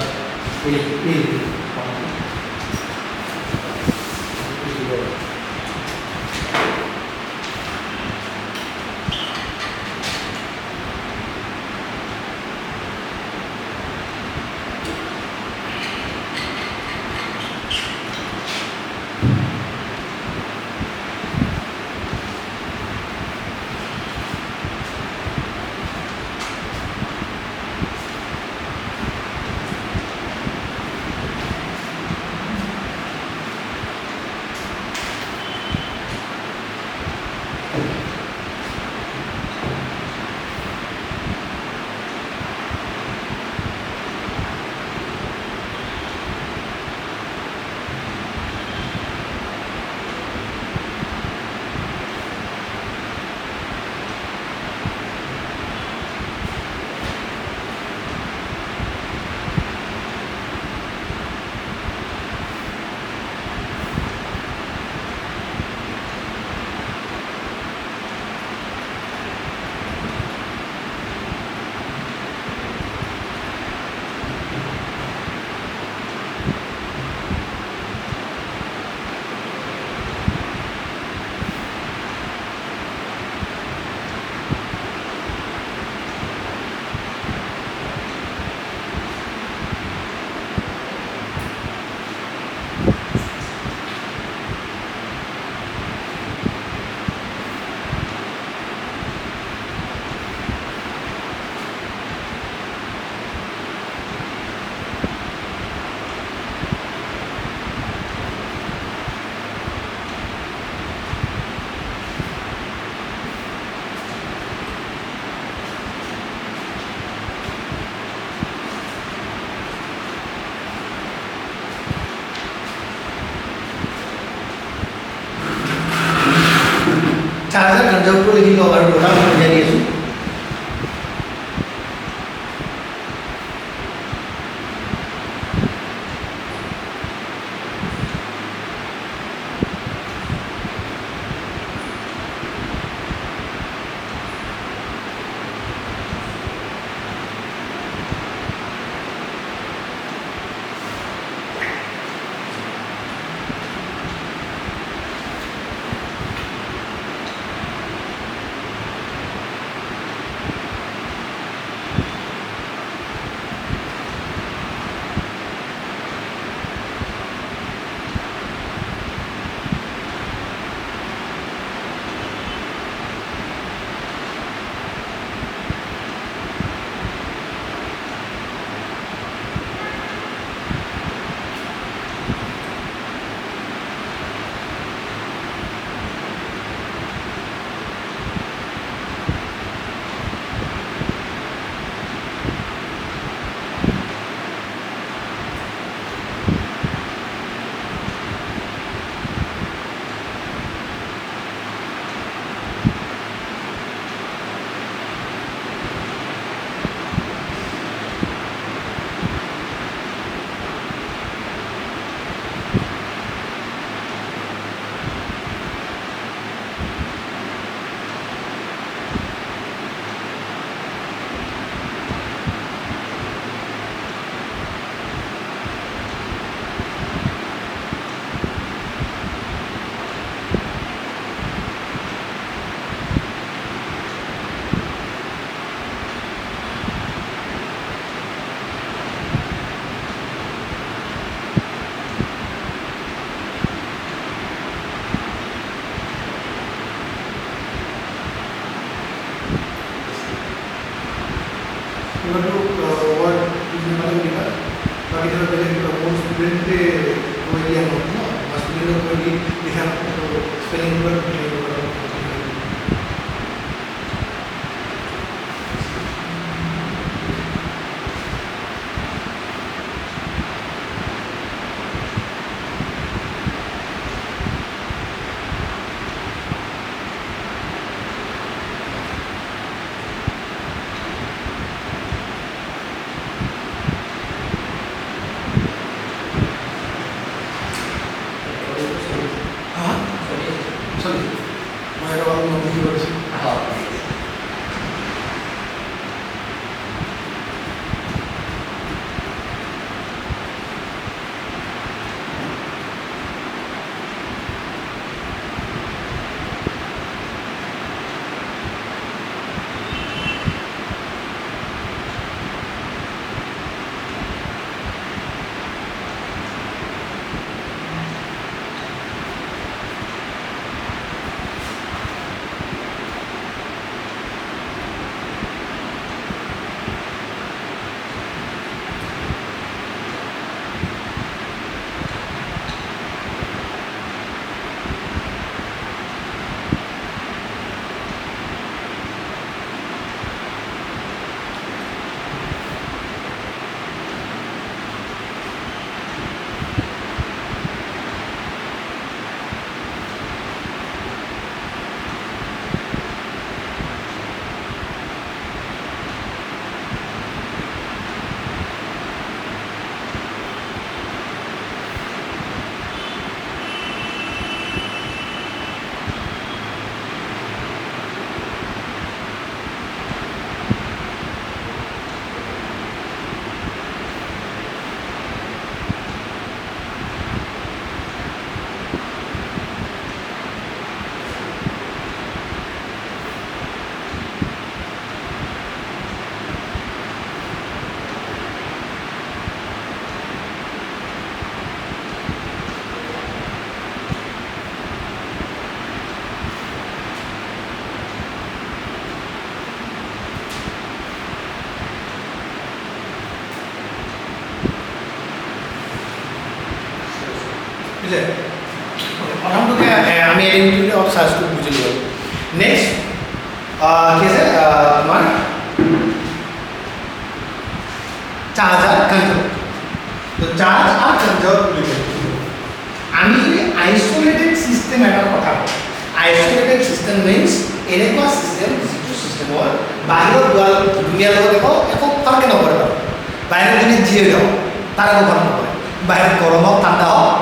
চাৰ্জাৰ কনজাৰ্ভটো লিখি লওঁ আৰু দুটা বুজাই দি আছোঁ। কিবাটো ৱৰ্ড মানে কিবা বা কেতিয়াবা বেলেগ কিবা মোৰ ষ্টুডেণ্টে কৈ দিয়া নহয় ন বা ষ্টুডেণ্টক কৈ দি লিখা স্পেলিং প্ৰথমটোকে আমি আইডেণ্টিটি অফ চাৰ্জটো বুজিলোঁ। নেক্সট কি আছে তোমাৰ চাৰ্জ আৰ কনজাৰ্ভ। তো চাৰ্জ আৰ কনজাৰ্ভ বুলি কয়। আমি যদি আইসোলেটেড সিস্টেম এটাৰ কথা কওঁ, আইসোলেটেড সিস্টেম মিন্স এনেকুৱা সিস্টেম যিটো সিস্টেমৰ বাহিৰৰ দুনিয়াৰ লগত একো ফাৰকে নপৰে। বাহিৰৰ দুনিয়াত যিয়ে যাওক তাৰ একো ফাৰক নপৰে। বাহিৰত গৰম হওক ঠাণ্ডা হওক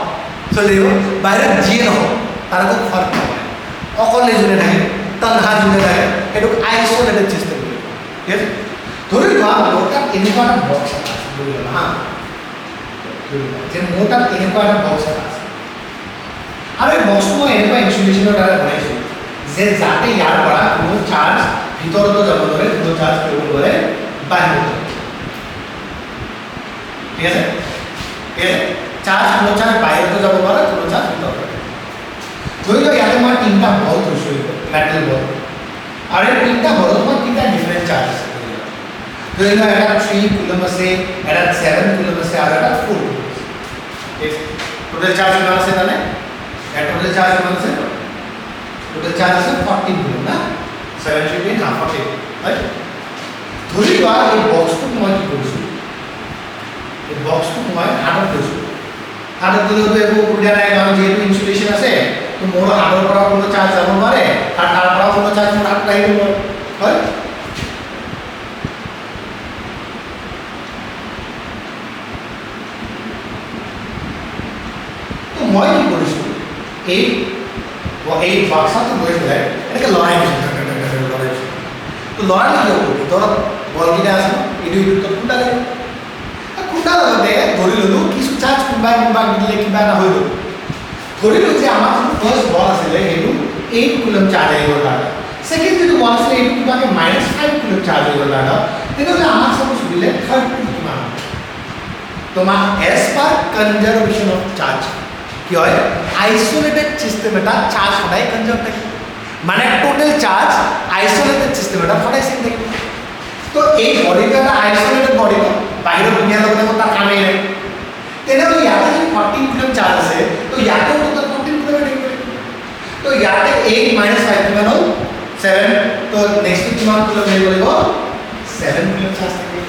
চলি যাব, বাহিৰত যিয়ে নহওক তাৰ একো ফাৰক নপৰে। অকলে যোনে থাকে তন্হা যোনে থাকে সেইটোক আইসোলেটেড সিস্টেম বুলি কয়। ঠিক আছে, ধৰি লোৱা মোৰ তাত এনেকুৱা এটা বক্স এটা আছে, ধৰি লোৱা হা, যে মোৰ তাত এনেকুৱা এটা বক্স এটা আছে আৰু এই বক্সটো মই এনেকুৱা ইনচুলেশ্যনৰ দ্বাৰা বনাইছোঁ যে যাতে ইয়াৰ পৰা কোনো চাৰ্জ ভিতৰতো যাব নোৱাৰে, কোনো চাৰ্জ কৰিব নোৱাৰে বাহিৰত। ঠিক আছে, ঠিক আছে, চাৰ্জ কোনো চাৰ্জ বাহিৰতো যাব নোৱাৰে, কোনো চাৰ্জ ভিতৰত। ধৰি লোৱা ইয়াতে মই তিনিটা বল থৈছোঁ, মেটেল বল, আৰু এই তিনিটা বলত মই তিনিটা ডিফাৰেণ্ট চাৰ্জ আছে। ধৰি লোৱা এটা 3 কুলম আছে, এটা 7 কুলম আছে আৰু এটা 4 কুলম আছে। টোটেল চাৰ্জ কিমান আছে জানে? টোটেল চাৰ্জ কিমান আছে? টোটেল চাৰ্জ আছে 14 কুলম না, 17 না 14, ৰাইট? ধৰি লোৱা এই বক্সটোক মই কি কৰিছোঁ, এই বক্সটোক মই হাতত লৈছোঁ। হাতত দিলেতো একো অসুবিধা নাই, কাৰণ যিহেতু ইনচুলেশ্যন আছে, তো মোৰ হাতৰ পৰা কোনো চাৰ্জ যাব নোৱাৰে আৰু তাৰ পৰা কোনো চাৰ্জ মোৰ হাতত আহিব নোৱাৰে, হয়? মই কি কৰিছোঁ, এই বাক্সাটো লৈ পেলাই এনেকৈ লৰাই দিছোঁ, তো লৰাই দিলোঁ ভিতৰত বলকেইটা আছে, এইটো খুন্দা লাগিব। খুন্দা লগতে ধৰি ল'লোঁ কিছু চাৰ্জ কোনোবাই দিলে কিবা এটা হৈ গ'ল। ধৰিলোঁ যে আমাৰ যিটো ফাৰ্ষ্ট বল আছিলে সেইটো 8 কুলম চাৰ্জ আহি গ'ল তাৰ, ছেকেণ্ড যিটো বল আছিলে এইটো কিবাকৈ -5 কুলম চাৰ্জ হৈ গ'ল তাৰ, তেতিয়াহ'লে আমাক চাব সুধিলে থাৰ্ডটো কিমান হ'ব। তোমাৰ as per conservation of charge কি হয়, আইসোলেটেড সিস্টেম এটা চার্জ সদায় কনজার্ভ থাকে, মানে টোটাল চার্জ আইসোলেটেড সিস্টেম এটা সদায় সেম থাকে। তো এই বডিটো এটা আইসোলেটেড বডি ন বাহিৰত দুনিয়াৰ লগত তাৰ কামেই নাই তেনেহ'লে ইয়াতে যদি 14 কুলম চাৰ্জ আছে তো ইয়াতেও তো 14 কুলম থাকিব তো ইয়াতে 8 - 5 কিমান হ'ল 7 তো নেক্সট কিমান কুলম আহিব লাগিব 7 কুলম চাৰ্জ থাকিব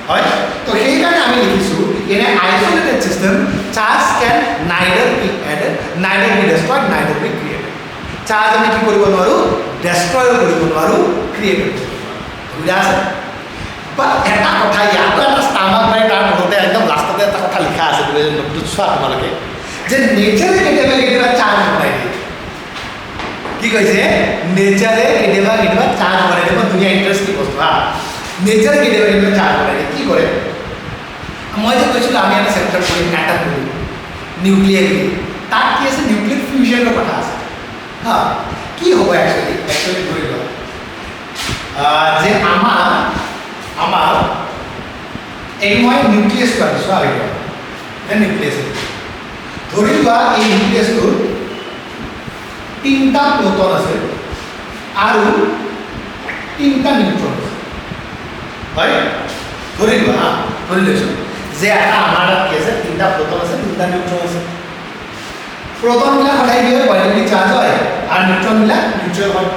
হয় তো সেই কাৰণে আমি লিখিছো in a isolated system charge can neither be added neither be destroyed neither be created charge আমি কি কৰিব নোৱাৰো ডেষ্ট্ৰয় কৰিব নোৱাৰো ক্ৰিয়েট কৰিব বুজা আছে বাট এটা কথা ইয়াতো এটা ষ্টাম্বাৰ পাই তাৰ মতে একদম লাষ্টতে এটা কথা লিখা আছে বুলি নোটটো চোৱা তোমালোকে যে নেচাৰে কেতিয়াবা চাৰ্জ বনাই দিয়ে কি কৈছে নেচাৰে কেতিয়াবা চাৰ্জ বনাই দিয়ে দুনিয়া ইণ্টাৰেষ্টিং বস্তু হা নেচাৰে কেতিয়াবা চাৰ্জ বনাই দিয়ে কি কৰে মই যে কৈছিলোঁ আমি এটা চেপ্টাৰ কৰিম এটম কৰিম নিউক্লিয়াৰ তাত কি আছে নিউক্লিয়াৰ ফিউজনৰ কথা আছে হা কি হ'ব একচুৱেলি ধৰি লোৱা যে আমাৰ এই মই নিউক্লিয়াছটো আনিছোঁ আৰু এটা নিউক্লিয়াছ ধৰি লোৱা এই নিউক্লিয়াছটোৰ 3টা প্ৰোটন আছে আৰু 3টা নিউট্ৰন আছে হয় ধৰি লোৱা ধৰি লৈছোঁ যে এটা আমাৰ তাত কি আছে 3টা প্ৰোটন আছে 3টা নিউট্ৰন আছে প্ৰোটনবিলাক সদায় কি হয় পজিটিভ চাৰ্জ হয় আৰু নিউট্ৰনবিলাক নিউট্ৰেল হয়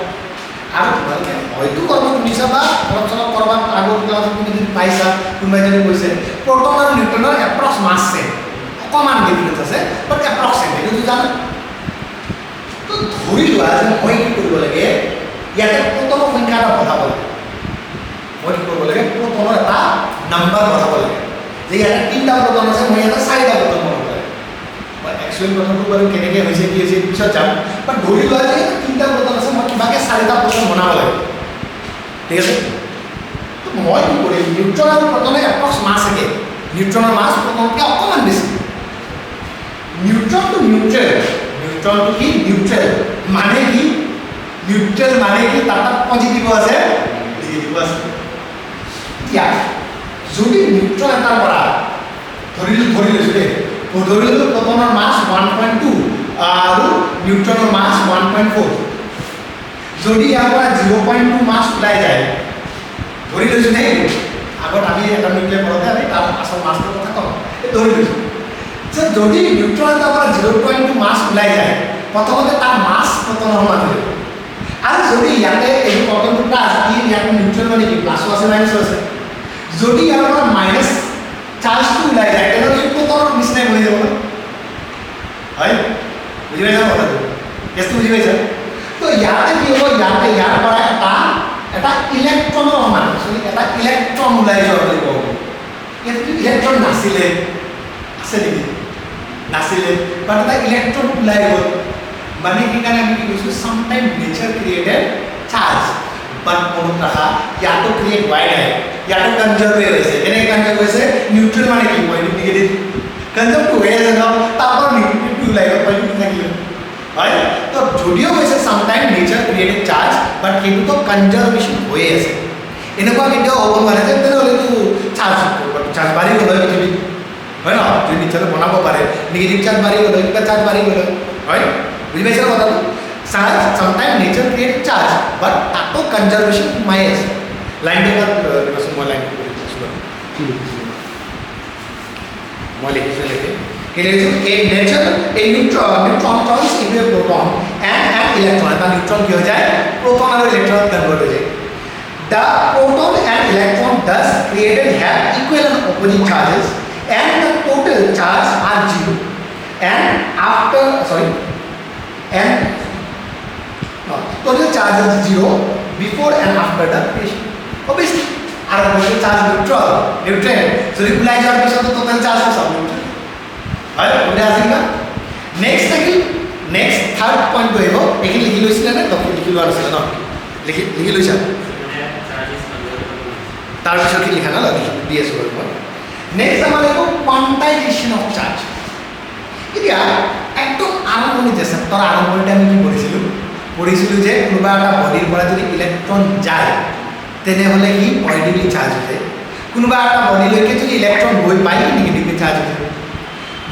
আৰু তোমালোকে হয়তো ক'ৰবাত শুনিছা বা অলপ চলপ ক'ৰবাত আগৰ ক্লাছত তুমি যদি পাইছা কোনোবাই যদি কৈছে প্ৰটন আৰু নিউট্ৰনৰ এপ্ৰক্স মাছ ছেম অকণমান ডিফাৰেঞ্চ আছে বাট এপ্ৰক্স ছেম এইটো জানো তো ধৰি লোৱা যে মই কি কৰিব লাগে ইয়াতে প্ৰটনৰ সংখ্যা এটা বঢ়াব লাগে মই কি কৰিব লাগে প্ৰটনৰ এটা নাম্বাৰ বঢ়াব লাগে যে ইয়াতে 3টা প্ৰটন আছে মই ইয়াতে 4টা প্ৰটন বঢ়াব লাগে একচুৱেলি প্ৰটনটো বাৰু কেনেকৈ হৈছে কি হৈছে পিছত যাম বাট ধৰি লোৱা যে 3টা প্ৰটন আছে মই কিবাকৈ 4টা প্ৰটন বনাব লাগে ঠিক আছে তো মই কি কৰিম নিউট্ৰন আৰু প্ৰটনৰ এপ্ৰক্স মাছ থাকে নিউট্ৰনৰ মাছ প্ৰটনতকৈ অকণমান বেছি নিউট্ৰনটো নিউট্ৰেলটো কি নিউট্ৰেল মানে কি নিউট্ৰেল মানে কি তাত পজিটিভ আছে নেগেটিভ আছে এতিয়া যদি নিউট্ৰন এটাৰ পৰা ধৰি লৈছোঁ দেই ধৰি লৈছোঁ প্ৰটনৰ মাছ 1.2 আৰু নিউট্ৰনৰ মাছ 1.4 যদি ইয়াৰ পৰা 0.2 মাছ ওলাই যায় ধৰি লৈছোঁ দেই আগত আমি এটা নিউক্লিয়াৰ পঢ়োঁতে আমি তাৰ আচল মাছটোৰ কথা কওঁ ধৰি লৈছোঁ যে যদি নিউট্ৰন এটাৰ পৰা 0.2 মাছ ওলাই যায় প্ৰথমতে তাৰ মাছ প্ৰটনৰ সমান হৈ যাব আৰু যদি ইয়াতে এই প্ৰটনটো প্লাছ ইয়াতে নিউট্ৰন মানে কি প্লাছো আছে মাইনাছো আছে যদি ইয়াৰ পৰা মাইনাছ চাৰ্জটো ওলাই যায় তেনেহ'লে এই প্ৰটনৰ নিচিনাই হৈ যাব হয় বুজি পাইছা কথাটো কেছটো বুজি পাইছা তো ইয়াতে কি হ'ব ইয়াতে ইয়াৰ পৰা এটা ইলেক্ট্ৰনৰ সমান এটা ইলেক্ট্ৰন ওলাই যোৱা বুলি ক'ব ইয়াত ইলেক্ট্ৰন নাছিলে আছে নেকি নাছিলে বাট এটা ইলেক্ট্ৰন ওলাই গ'ল মানে সেইকাৰণে আমি কি কৈছোঁ চামটাইম নেচাৰ ক্ৰিয়েটেড চাৰ্জ বাট মনত ৰাখা ইয়াতো ক্ৰিয়েট হোৱাই নাই ইয়াতো কনজাৰ্ভ হৈছে কেনেকৈ কনজাৰ্ভ হৈছে নিউট্ৰেল মানে কি পজিটিভ নিগেটিভ কনজাৰ্ভটো হৈ আছে ন তাৰপৰা নিগেটিভটো ওলাই গ'ল পজিটিভ থাকিলে হয় তো যদিও হৈছে চামটাইম নেচাৰ ক্ৰিয়েটেড চাৰ্জ বাট সেইটোতো কনজাৰ্ভেশ্যন হৈয়ে আছে এনেকুৱা কেতিয়াও হ'ব নোৱাৰে যে তেনেহ'লেতো চাৰ্জ বাঢ়ি গ'ল হয় পৃথিৱীত হয় ন যদি নেচাৰে বনাব পাৰে নিগেটিভ চাৰ্জ বাঢ়ি গ'ল হয় কিবা চাৰ্জ বাঢ়ি গ'ল হয় বুজি পাইছে ন কথাটো charge sometime nature created charge but তাতো কনজাৰ্ভেশ্যন সোমাই আছে লাইনটো দিবাচোন মই লাইনটো কৰি দিছোঁ মই লিখিছোঁ a nature a neutron turns into a proton and an electron eta neutron ki ho jay proton aru electron convert ho jay the proton and electron thus created have equal and opposite charges and the total charge are zero and total charge is zero before and after the creation obviously aru charge neutral so reply jar bishoto total charge is neutral হয় ওটা আছে না next থাকিল next third point হইব এখানে লিখি লৈছিলে না তখন লিখি লোৱা আছিল ন লিখি লৈছা তাৰপিছত কি লিখা না দি আছোঁ বাৰু মই নেক্সট আমাৰ লাগিব কোৱান্টাইজেশ্যন অফ চাৰ্জ এতিয়া একদম আৰম্ভণিতে চেপ্টাৰ আৰম্ভণিতে আমি কি পঢ়িছিলোঁ যে কোনোবা এটা বডিৰ পৰা যদি ইলেক্ট্ৰন যায় তেনেহ'লে সি পজিটিভলি চাৰ্জ হৈ কোনোবা এটা বডিলৈকে যদি ইলেক্ট্ৰন গৈ পায় নিগেটিভলি চাৰ্জ হৈ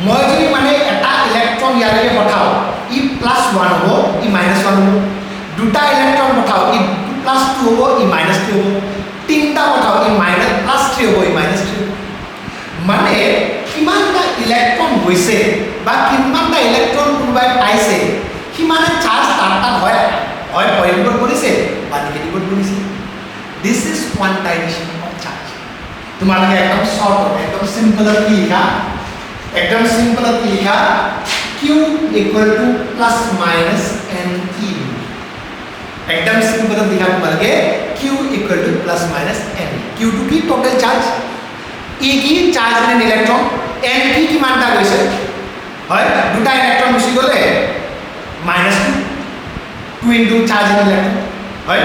মই যদি মানে এটা ইলেক্ট্ৰন ইয়ালৈকে পঠাওঁ ই +1 হ'ব ই -1 হ'ব দুটা ইলেক্ট্ৰন পঠাওঁ ই +2 হ'ব ই -2 হ'ব তিনিটা পঠাওঁ ই গৈছে বা কিমানটা ইলেক্ট্ৰন কোনোবাই পাইছে সিমানে চাৰ্জ তাৰ তাত হয় হয় পজিটিভত পৰিছে বা নিগেটিভত পৰিছে this is quantisation of charge তোমালোকে একদম শর্ট একদম সিম্পলত কি লিখা একদম সিম্পলত কি লিখা q equal to plus minus n e একদম সিম্পলত লিখা তোমালোকে q equal to plus minus n q টু কি টোটাল চার্জ e কি চার্জ ইন ইলেকট্রন n কি কিমানটা গৈছে হয় দুটা ইলেকট্রন গুছি গলে minus 2 into charge in electron হয়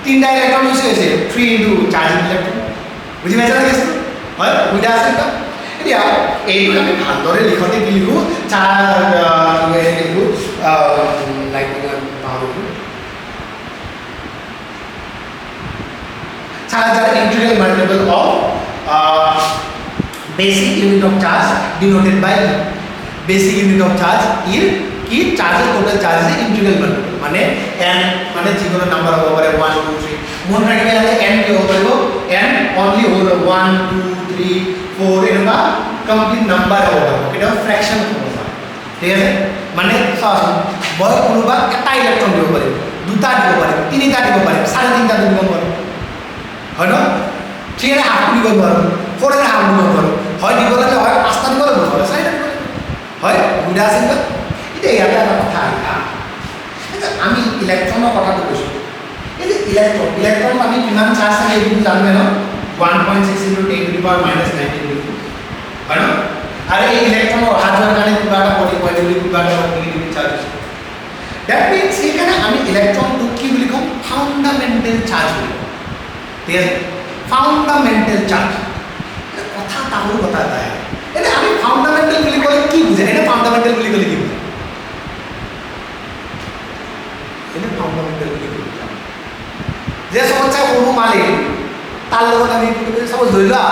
তিনটা ইলেকট্রন গুছি গৈছে 3 ইনটু চার্জ ইন ইলেকট্রন বুঝি পাইছা না কেছটো হয় বুঝা আছে তো এতিয়া এইটো আমি ভালদৰে লিখতে কি লিখো চাৰ্জ লিখো like পাওঁটো charge are integral multiple of basic unit of charge denoted by basic unit of charge is ki charge total charge is integral multiple mane n mane jikono number hobo pare 1 2 3 mon rakhibe jate n ki hobo paribo n only hobo 1 2 3 4 enuka complete number hobo paribo eta fraction hobo pare thik ase mane saas boy konoba eta electron dibo pare duta dibo pare tinita dibo pare sare tinta dibo pare হয় না ঠিক আছে half দিব পারো ফোরে half দিব পারো হয় দিব লাগে হয় পাঁচটা দিব লাগে হয় চাৰিটা দিব লাগে হয় বুঝা আছে না এটা ইয়াতে এটা কথা এটা আমি ইলেক্ট্ৰনৰ কথাটো কৈছো এই যে ইলেক্ট্ৰন আমি কিমান চাৰ্জ থাকে এইটো জানো ন 1.6 into 10 to the power minus 19 হয় না আৰু এই ইলেক্ট্ৰনৰ অহা যোৱাৰ কাৰণে কিবা এটা পজিটিভ কিবা এটা নেগেটিভ চাৰ্জ আছে দ্যাট মিন্স সেইকাৰণে আমি ইলেক্ট্ৰনটো কি বুলি কম ফাউন্ডামেন্টাল চাৰ্জ বুলি কম ঠিক আছে ফাউন্ডামেন্টাল চার্জ কথা তাহলে কথা এটা এটা আমি ফাউন্ডামেন্টাল বুলি কলে কি বুঝে এটা ফাউন্ডামেন্টাল বুলি কলে কি বুঝে এটা ফাউন্ডামেন্টাল বুলি কলে যে সমস্যা কোনো মালিক তার লগত আমি সাপোজ ধৰি লোৱা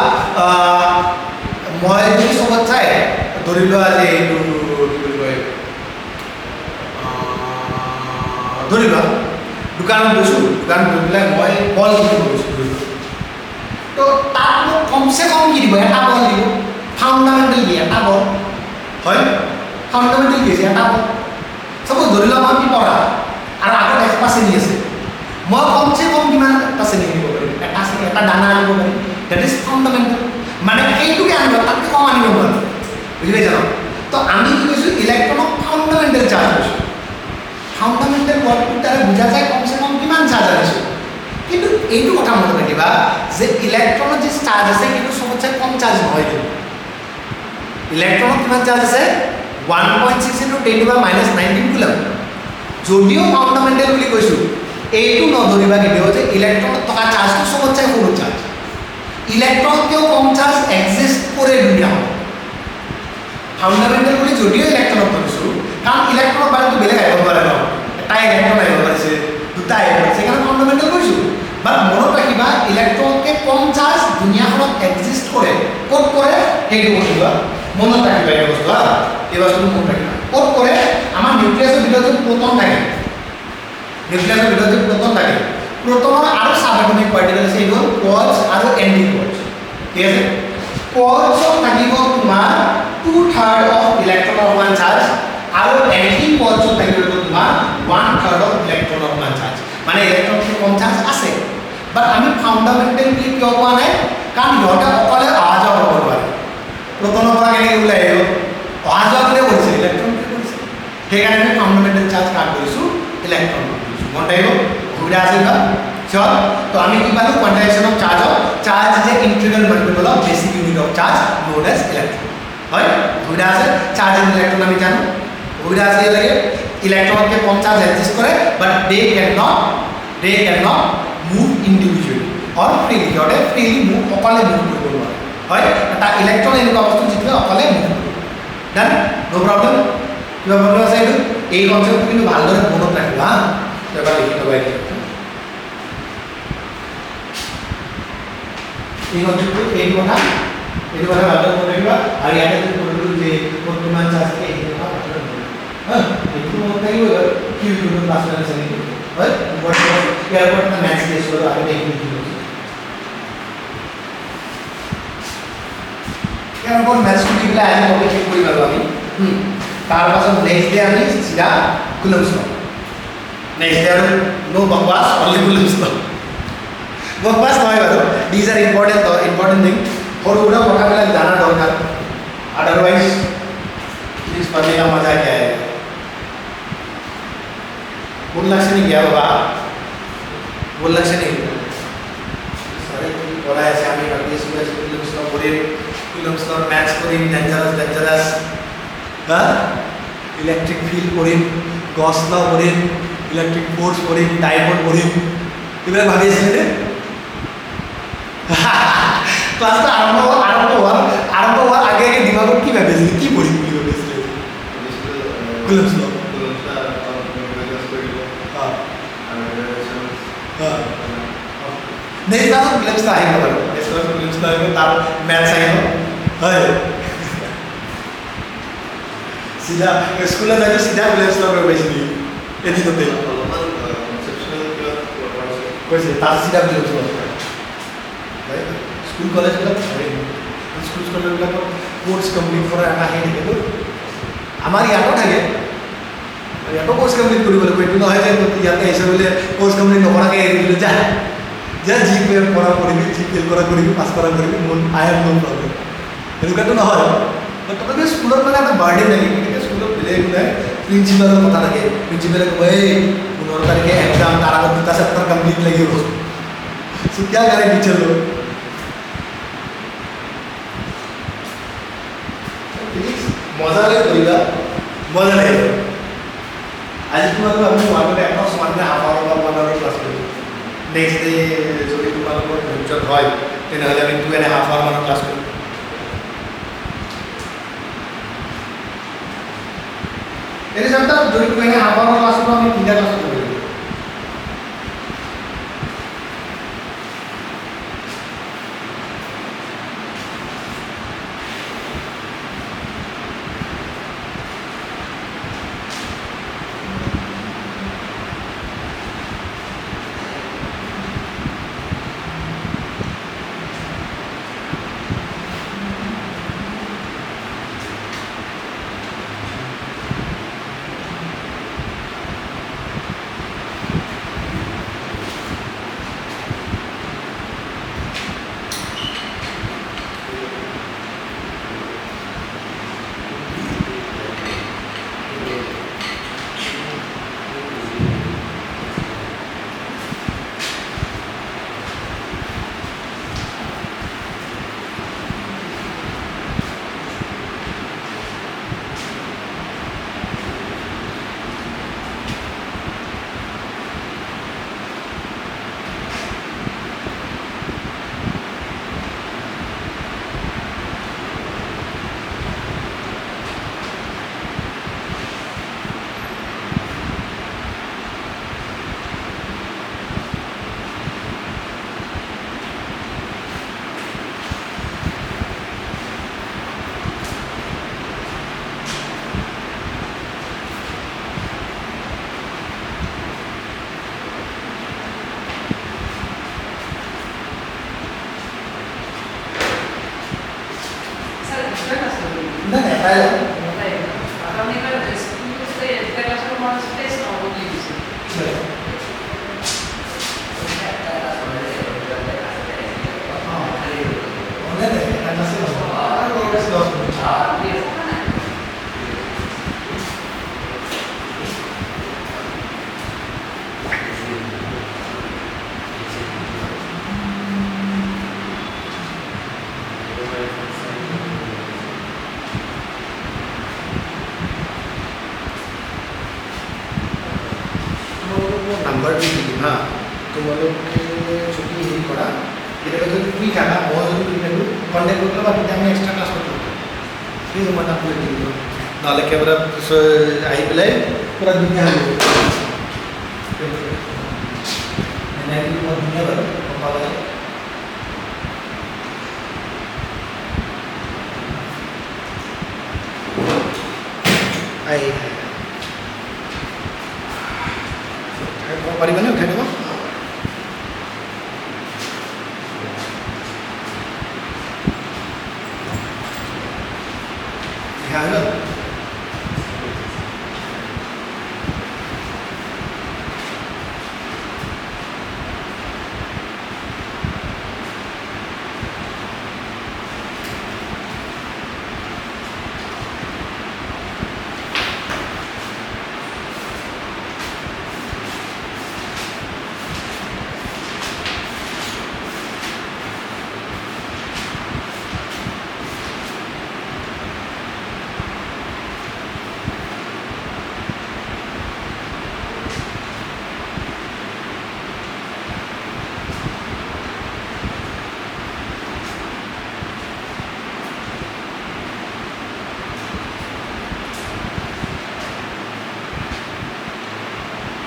মই যদি সমস্যাই ধৰি লোৱা যে এইটো কি বুলি কয় ধৰি লোৱা দোকানত গৈছো দোকানত গৈ পেলাই মই বল কিনিব গৈছো তো তাত মোক কমসে কম কি দিব এটা বল দিব ফাউন্ডামেন্টাল কি এটা বল হয় ফাউন্ডামেন্টাল কি এটা বল সাপোজ ধৰি লোৱা মই পঢ়া আৰু আগত এক পাৰ্চেণ্ট আছে মই কমসে কম কিমান পাৰ্চেণ্ট দিব পাৰিম এটা দানা আনিব পাৰিম দ্যাট ইজ ফাউন্ডামেন্টাল মানে এইটোকে আনিব তাতকৈ কম আনিব নোৱাৰো বুজি পাইছা ন তো আমি কি কৈছো ইলেক্ট্ৰনক ফাউন্ডামেন্টাল চাৰ্জ কৈছো ফাউন্ডামেন্টাল ওয়াৰ্ডটো তাৰা বুঝা যায় কমসে কম কিমান চাৰ্জ আছে কিন্তু এইটো কথা মনে ৰাখিবা যে ইলেক্ট্ৰনৰ যে চাৰ্জ আছে কিন্তু সবচেয়ে কম চাৰ্জ নহয় কিন্তু ইলেক্ট্ৰনৰ কিমান চার্জ আছে 1.6 into 10 to the minus 19 coulomb যদিও ফাউন্ডামেন্টাল বুলি কৈছো এইটো নধৰিবা কেতিয়াও যে ইলেক্ট্ৰনৰ থকা চাৰ্জটো সবচেয়ে সৰু চাৰ্জ ইলেক্ট্ৰনকেও কম চাৰ্জ এক্সিস্ট কৰে দুনিয়া ফাউন্ডামেন্টাল বুলি যদিও ইলেক্ট্ৰনক কৈছো কাৰণ ইলেক্ট্ৰন বায়ুটো বেলেগ আহিব পাৰে ন এটা ইলেক্ট্ৰন আহিব পাৰিছে দুটা আহিব পাৰিছে কাৰণ ফাউন্ডামেন্টাল কৈছো বাট মনত ৰাখিবা ইলেক্ট্ৰনকে কম চাৰ্জ দুনিয়াখনত এক্সিস্ট কৰে ক'ত কৰে সেইটো বস্তুবা মনত ৰাখিবা এই বস্তু এই বস্তুটো মনত ৰাখিবা ক'ত কৰে আমাৰ নিউক্লিয়াছৰ ভিতৰত প্ৰোটন থাকে নিউক্লিয়াছৰ ভিতৰত প্ৰোটন থাকে প্ৰোটনৰ আৰু সাবএটমিক পাৰ্টিকল আছে এইটো কোয়াৰ্টজ আৰু এন্টি কোয়াৰ্টজ ঠিক আছে কোয়াৰ্টজত থাকিব তোমাৰ 2/3 অফ ইলেক্ট্ৰনৰ সমান চাৰ্জ আৰু এন্টি কোয়াৰ্টজত থাকিব তোমাৰ 1/3 অফ ইলেক্ট্ৰনৰ সমান চাৰ্জ মানে ইলেক্ট্ৰনটো কম চাৰ্জ আছে বাট আমি ফাউন্ডামেন্টাল বুলি কিয় কোৱা নাই কাৰণ ইহঁতে অকলে অহা যোৱা কৰিব নোৱাৰে প্ৰোটনৰ পৰা কেনেকৈ ওলাই আহিব অহা যোৱা কোনে কৰিছে ইলেক্ট্ৰনটো কৰিছে সেইকাৰণে আমি ফাউন্ডামেন্টাল চাৰ্জ কাট কৰিছোঁ ইলেক্ট্ৰন কৰিছোঁ মন আহিব সুবিধা আছে ন চিয়ৰ তো আমি কি পালোঁ quantization of charge is a integral multiple of basic unit of charge known as electron হয় সুবিধা আছে চাৰ্জ এণ্ড ইলেক্ট্ৰন আমি জানো সুবিধা আছে লাগে ইলেক্ট্ৰনকে কম চাৰ্জ এক্সিষ্ট কৰে but they can not move individually or freely সিহঁতে ফ্ৰীলি মুভ অকলে মুভ কৰিব নোৱাৰে হয় এটা ইলেক্ট্ৰন এনেকুৱা বস্তু যিটোৱে অকলে মুভ কৰিব ডান ন' প্ৰব্লেম কিবা প্ৰব্লেম আছে এইটো এই কনচেপ্টটো কিন্তু ভালদৰে মনত ৰাখিবা এবাৰ লিখি ল'বা এই কনচেপ্টটো এইটো কথা ভালদৰে মনত ৰাখিবা আৰু ইয়াতে যদি কৰিলোঁ যে কিমান চাৰ্জ থাকে এইটো কথা হয় এইটো মনত থাকিব কি কৰিব ক্লাছ আছে নেকি হয় ইয়াৰ ওপৰত এটা মেথছ টেষ্ট কৰোঁ আৰু এইটো ইয়াৰ ওপৰত মেথছটো দি পেলাই আজি কমপ্লিট কৰিব পাৰোঁ আমি তাৰপাছত নেক্সট ডে আমি চিধা কুলম্বছ লওঁ নেক্সট ডে আৰু ন' বকবাছ অনলি কুলম্বছ লওঁ বকবাছ নহয় বাৰু দিজ আৰ ইম্পৰ্টেণ্ট থিং সৰু সুৰা কথাবিলাক জানা দৰকাৰ আদাৰৱাইজ प्लीज पढ़ने का मजा क्या है बोल लक्ष्य नहीं गया बाबा बोल लक्ष्य नहीं सारे पढ़ा है श्यामी करके सुबह से फिल्म्स लो मैथ्स करी डेंजरस हाँ इलेक्ट्रिक फील्ड करी गॉस लॉ करी इलेक्ट्रिक फोर्स करी डायपोल करी इबे भाबी आছিলে क्लास आरंभ हुआ आगे दिमागत কি ভাবিছিল কি পঢ়িম বুলি ভাবিছিল কুলম্বছ ল নেক্সট ক্লাছত কুলম্বছ আহিব বাৰু নেক্সট ক্লাছত কুলম্বছ আহিব তাৰ মেথছ আহিব হয় চিধা স্কুলত যাই চিধা কুলম্বছ ল কৰিব পাইছিল এদিনতে কৈছে তাৰ চিধা কুলম্বছ ল স্কুল কলেজবিলাক স্কুল কলেজবিলাকত কোৰ্চ কমপ্লিট কৰা এটা সেই থাকে আমাৰ ইয়াতো থাকে ইয়াতো কোৰ্চ কমপ্লিট কৰিব লাগিব এইটো নহয় যে ইয়াতে আহিছে বোলে কোৰ্চ কমপ্লিট নকৰাকৈ এৰি দিলোঁ যা জি পঢ়া কৰিবি জি ফেল কৰা কৰিবি পাছ কৰা কৰিবি মোৰ আই হেভ নো প্ৰব্লেম এনেকুৱাটো নহয় তথাপি স্কুলত মানে এটা বাৰ্ডেন থাকে গতিকে স্কুলত বেলেগ নাই প্ৰিন্সিপালৰ কথা থাকে প্ৰিন্সিপালে কয় এই 15 তাৰিখে এক্সাম তাৰ আগত 2টা চেপ্টাৰ কমপ্লিট লাগিব সো क्या करें टीचर लोग मजा ले करिगा मजा ले आज तुम्हारे हम market approx market half hour বা 1 आवर ক্লাস করি নেক্সট ডে যদি তোমালোকৰ ধৈৰ্য হয় তেনেহ'লে আমি 2.5 আৱাৰ মান ক্লাস কৰি এই সপ্তাহ যদি 2.5 আৱাৰ ক্লাস করব আমি 3টা ক্লাস করব नंबर भी दी हाँ तो वो लोग छुट्टी ही पड़ा ये तो फ्री था ना बहुत ज़रूरी फ्री था कॉन्टेक्ट करते बाकी टाइम एक्स्ट्रा क्लास करते प्लीज मत आप लोग दी नाले के बरा आई पिलाए पूरा दुनिया में मैंने भी बहुत दुनिया भर पाला आई परिवार उठा देव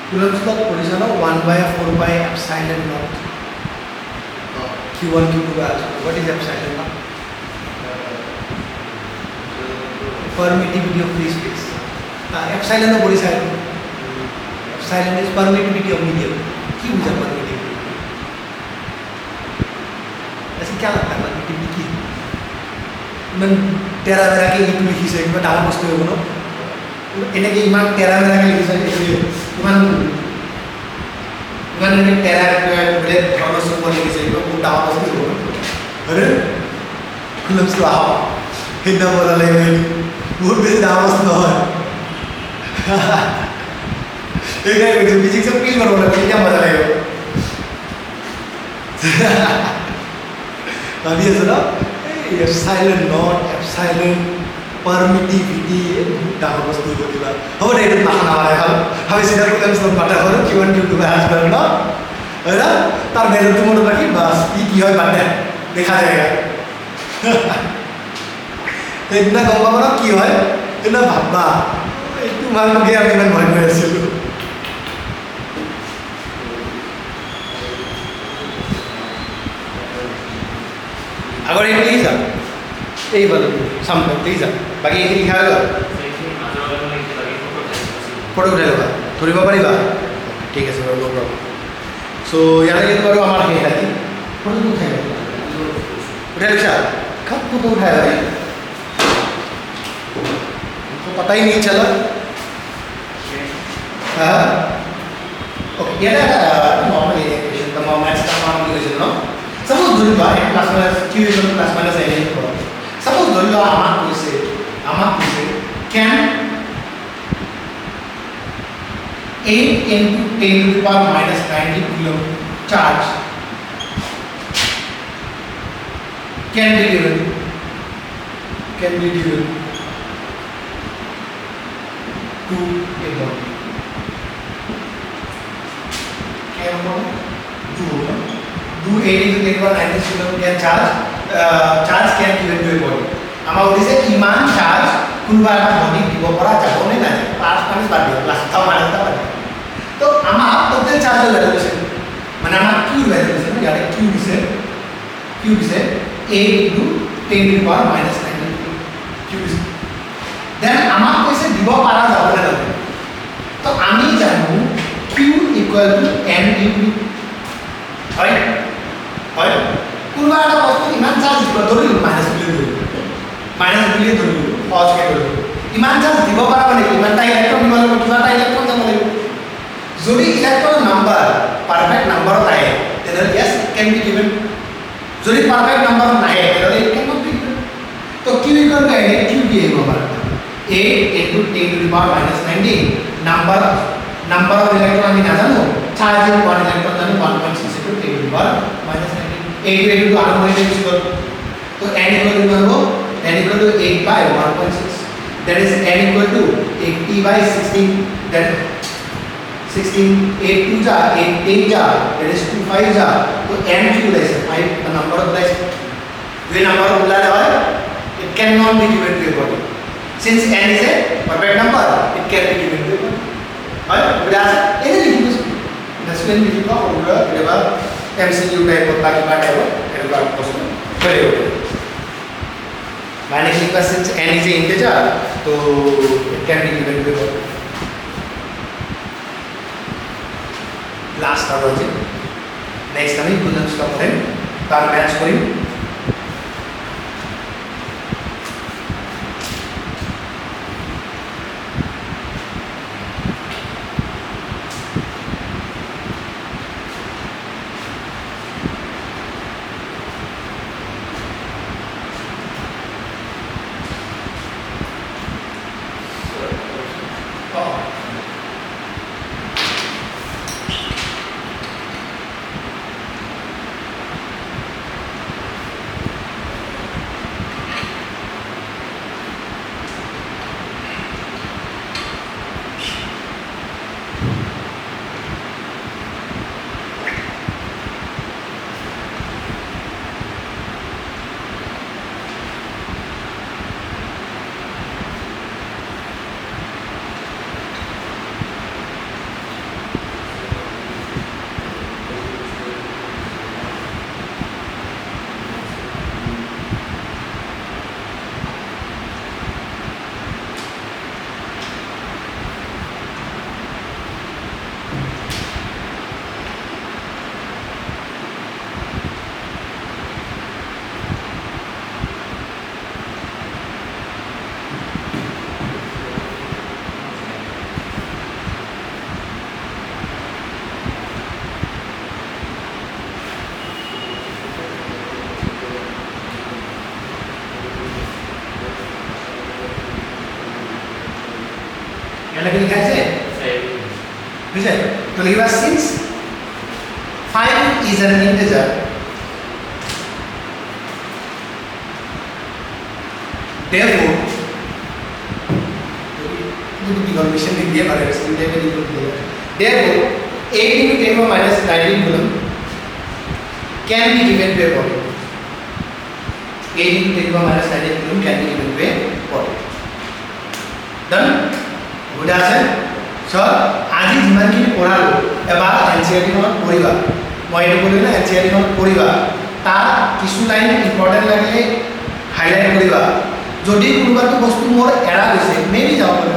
Coulomb's law পড়িছানো 1 by 4 by epsilon naught q1 q2 by what is epsilon naught permittivity of free space epsilon no পড়িছা epsilon is permittivity of medium কি বুঝা permittivity ऐसे क्या लगता है permittivity की ইমান টেরা বেৰাকে ইটো লিখিছে কিবা ডাঙৰ বস্তু হ'ব ন এনেকে ইমান টেৰা বেৰাকে লিখিছে ইমান এনেকে টেৰা বেলেগ ধৰণৰ চুম্বল লিখিছে কিবা বহুত ডাঙৰ বস্তু হ'ব আৰে কুলম্বছ ল আহ সেইদিনা বজালে বহুত বেছি ডাঙৰ বস্তু নহয় এইটাই কৈছো ফিজিক্সত ফিল কৰিব লাগে তেতিয়া মজা লাগিব ভাবি আছো ন epsilon naught epsilon permittivity ডাঙৰ বস্তু কিবা হ'ব দে এইটো মাথা নামাৰে হ'ল ভাবি চিন্তা Coulomb's law মাথা হ'ল q1 q2 by r² ন হয় না তাৰ ভেলুটো মনত ৰাখি বাস কি হয় বাদে দেখা যায়গা সেইদিনা গম পাব ন কি হয় সেইদিনা ভাববা এইটো মানুহকে আমি ইমান ভয় কৰি আছিলোঁ আগৰ এইটো লিখিছা এই বল সামনে লিখিছা বাকি এইটো লিখা হৈ গ'ল ফটো উঠাই ল'বা ধৰিব পাৰিবা ঠিক আছে বাৰু নো প্ৰব্লেম চ' ইয়াতে কিন্তু বাৰু আমাৰ সেই থাকি ফটোটো উঠাই ল'বা উঠাই লৈছা कब फोटो उठाया भाई तो पता ही नहीं चला हाँ ओके ये ना नॉर्मल इक्वेशन द मोमेंट्स का फॉर्म इक्वेशन नो सपोज धुल बा एक plus minus q equal plus minus n को सपोज धुल लो आमा कैसे can 8 into 10 to the power minus 90 kilo charge can be given to a body can do 8 into 10 power 90 kilo can charge can given to a body আমাৰ ওদিছে ইমান charge কোনবা এটা body দিব পৰা যাব নে নাই পাঁচ পাঁচ বাদ দিও প্লাস টা মাইনাস টা বাদ দিও তো আমাৰ টোটাল চাৰ্জৰ ভ্যালু দিছে মানে আমাৰ কিউ ভ্যালু দিছে ইয়াতে কিউ দিছে 8 into 10 to the power minus 90 Q দিছে দেন আমাক কৈছে দিব পৰা যাব নে নাই তো আমি জানো q equal to n into হয় কোনবা এটা বস্তু ইমান চাৰ্জ দিব ধৰিলো মাইনাস বুলিয়ে ধৰিলো পজকে ধৰিলো ইমান চাৰ্জ দিব পৰা মানে ইমানটা ইলেক্ট্ৰন দিব লাগিব কিবা এটা ইলেক্ট্ৰন যাব লাগিব যদি ইলেক্ট্ৰন নাম্বাৰ পাৰফেক্ট নাম্বাৰত আহে তেনেহ'লে yes it can be given যদি পাৰফেক্ট নাম্বাৰত নাহে তেনেহ'লে it cannot be given তো q equal to n q দিয়ে দিব পাৰা 8 into 10 to the power minus 90 number of electron আমি নাজানো charge in one electron জানো 1.6 into 10 to the power minus 90 8 into r হয়ে যাবে তো n equal to করব n equal to 8 by 1.6 that is n equal to 80 by 16 that 16 8 2 जा 8 8 जा that is 2 5 जा तो n क्यों है 5 the number of the ये नंबर बोला है it cannot be given to a body since n is a perfect number it can be given to a body right because any लिखो that's when we talk about whatever MCQ type होता है बात है वो एक बार question करियो मैंने लिखा since n is a integer तो it can be given to a body last hour है next আমি Coulomb's law করেন তার ম্যাচ করি এনেকৈ লিখা আছে বুঝছে তো লিখবা since 5 is an integer therefore যদি ডিকলমেশন লিখ দিয়ে পারে সিম্পলি লিখে দিলে therefore 8 into 10 power minus 19 coulomb can be given to a body 8 into 10 power minus 19 coulomb can be given to a body done good answer so আজি যিমানখিনি পঢ়ালো এবাৰ NCERT খনত পঢ়িবা মই এইটো ক'লো না এনচিআৰটি খনত পঢ়িবা তাৰ কিছু লাইন ইম্পৰ্টেন্ট লাগিলে হাইলাইট কৰিবা যদি কোনোবাটো বস্তু মোৰ এৰা গৈছে মেবি যাব পাৰে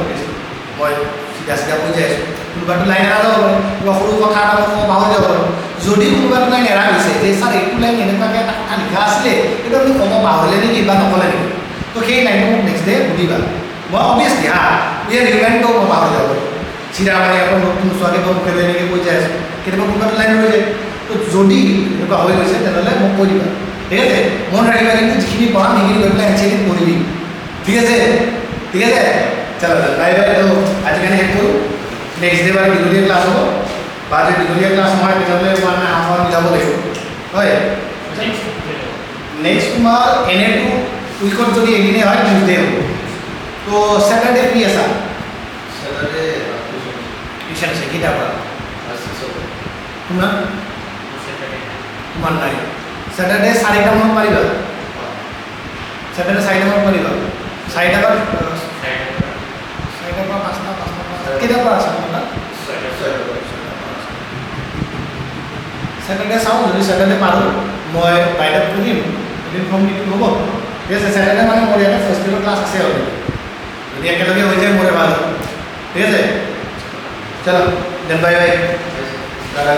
মই সিধা সিধা কৈ যাই আছো কোনোবাটো লাইন এৰা যাব পাৰে কিবা সৰু কথা এটা মই পাহৰি যাব পাৰোঁ যদি কোনোবাটো লাইন এৰা গৈছে যে স্যাৰ এইটো লাইন এনেকুৱাকৈ এটা কথা লিখা আছিলে এইটো আপুনি ক'ব পাহৰিলে নেকি বা নক'লে নেকি তো সেই লাইনটো মোক নেক্সট ডে সুধিবা মই অবভিয়াছলি ইয়াৰ ৰিমাইণ্ডটো মই পাহৰি যাব পাৰোঁ চিৰা মাৰি আকৌ নতুন ছোৱালী বা মুখে এনেকৈ কৈ যাই আছোঁ কেতিয়াবা কোনোবাটো লাইন ৰৈ যায় তো যদি এনেকুৱা হৈ গৈছে তেনেহ'লে মোক কৈ দিবা ঠিক আছে মন ৰাখিবা কিন্তু যিখিনি পঢ়াম সেইখিনি গৈ পেলাই এনচিআৰটি পঢ়িবি ঠিক আছে চলো বাই বাই তো আজিকালি শেষ কৰোঁ নেক্সট ডে বাৰু দীঘলীয়া ক্লাছ হ'ব বা যদি দীঘলীয়া ক্লাছ নহয় তেতিয়াহ'লে মানে আমাৰ মিলাব লাগিব হয় নেক্সট তোমাৰ এনেটো উইকত যদি এদিনে হয় টিউজডে হ'ব তো ছেটাৰডে ফ্ৰী আছা Saturday, টিউশ্যন আছে কেইটাৰ পৰা তোমাৰ নাই ছেটাৰডে 4টা মানত পাৰিবা ছেটাৰডে 4টা মানত পাৰিবা 4টা পৰা 5টা কেইটাৰ পৰা আছে আপোনাৰ ছেটাৰডে চাওঁ যদি ছেটাৰডে পাৰোঁ মই বাইদেউক পঢ়িম ইউনিফৰ্ম দিটো হ'ব ঠিক আছে ছেটাৰডে মানে মোৰ ইয়াতে ফেষ্টিভেল ক্লাছ আছে আৰু যদি একেলগে হৈ যায় মোৰে ভাল ঠিক আছে চলো দেন বাই বাই দাদা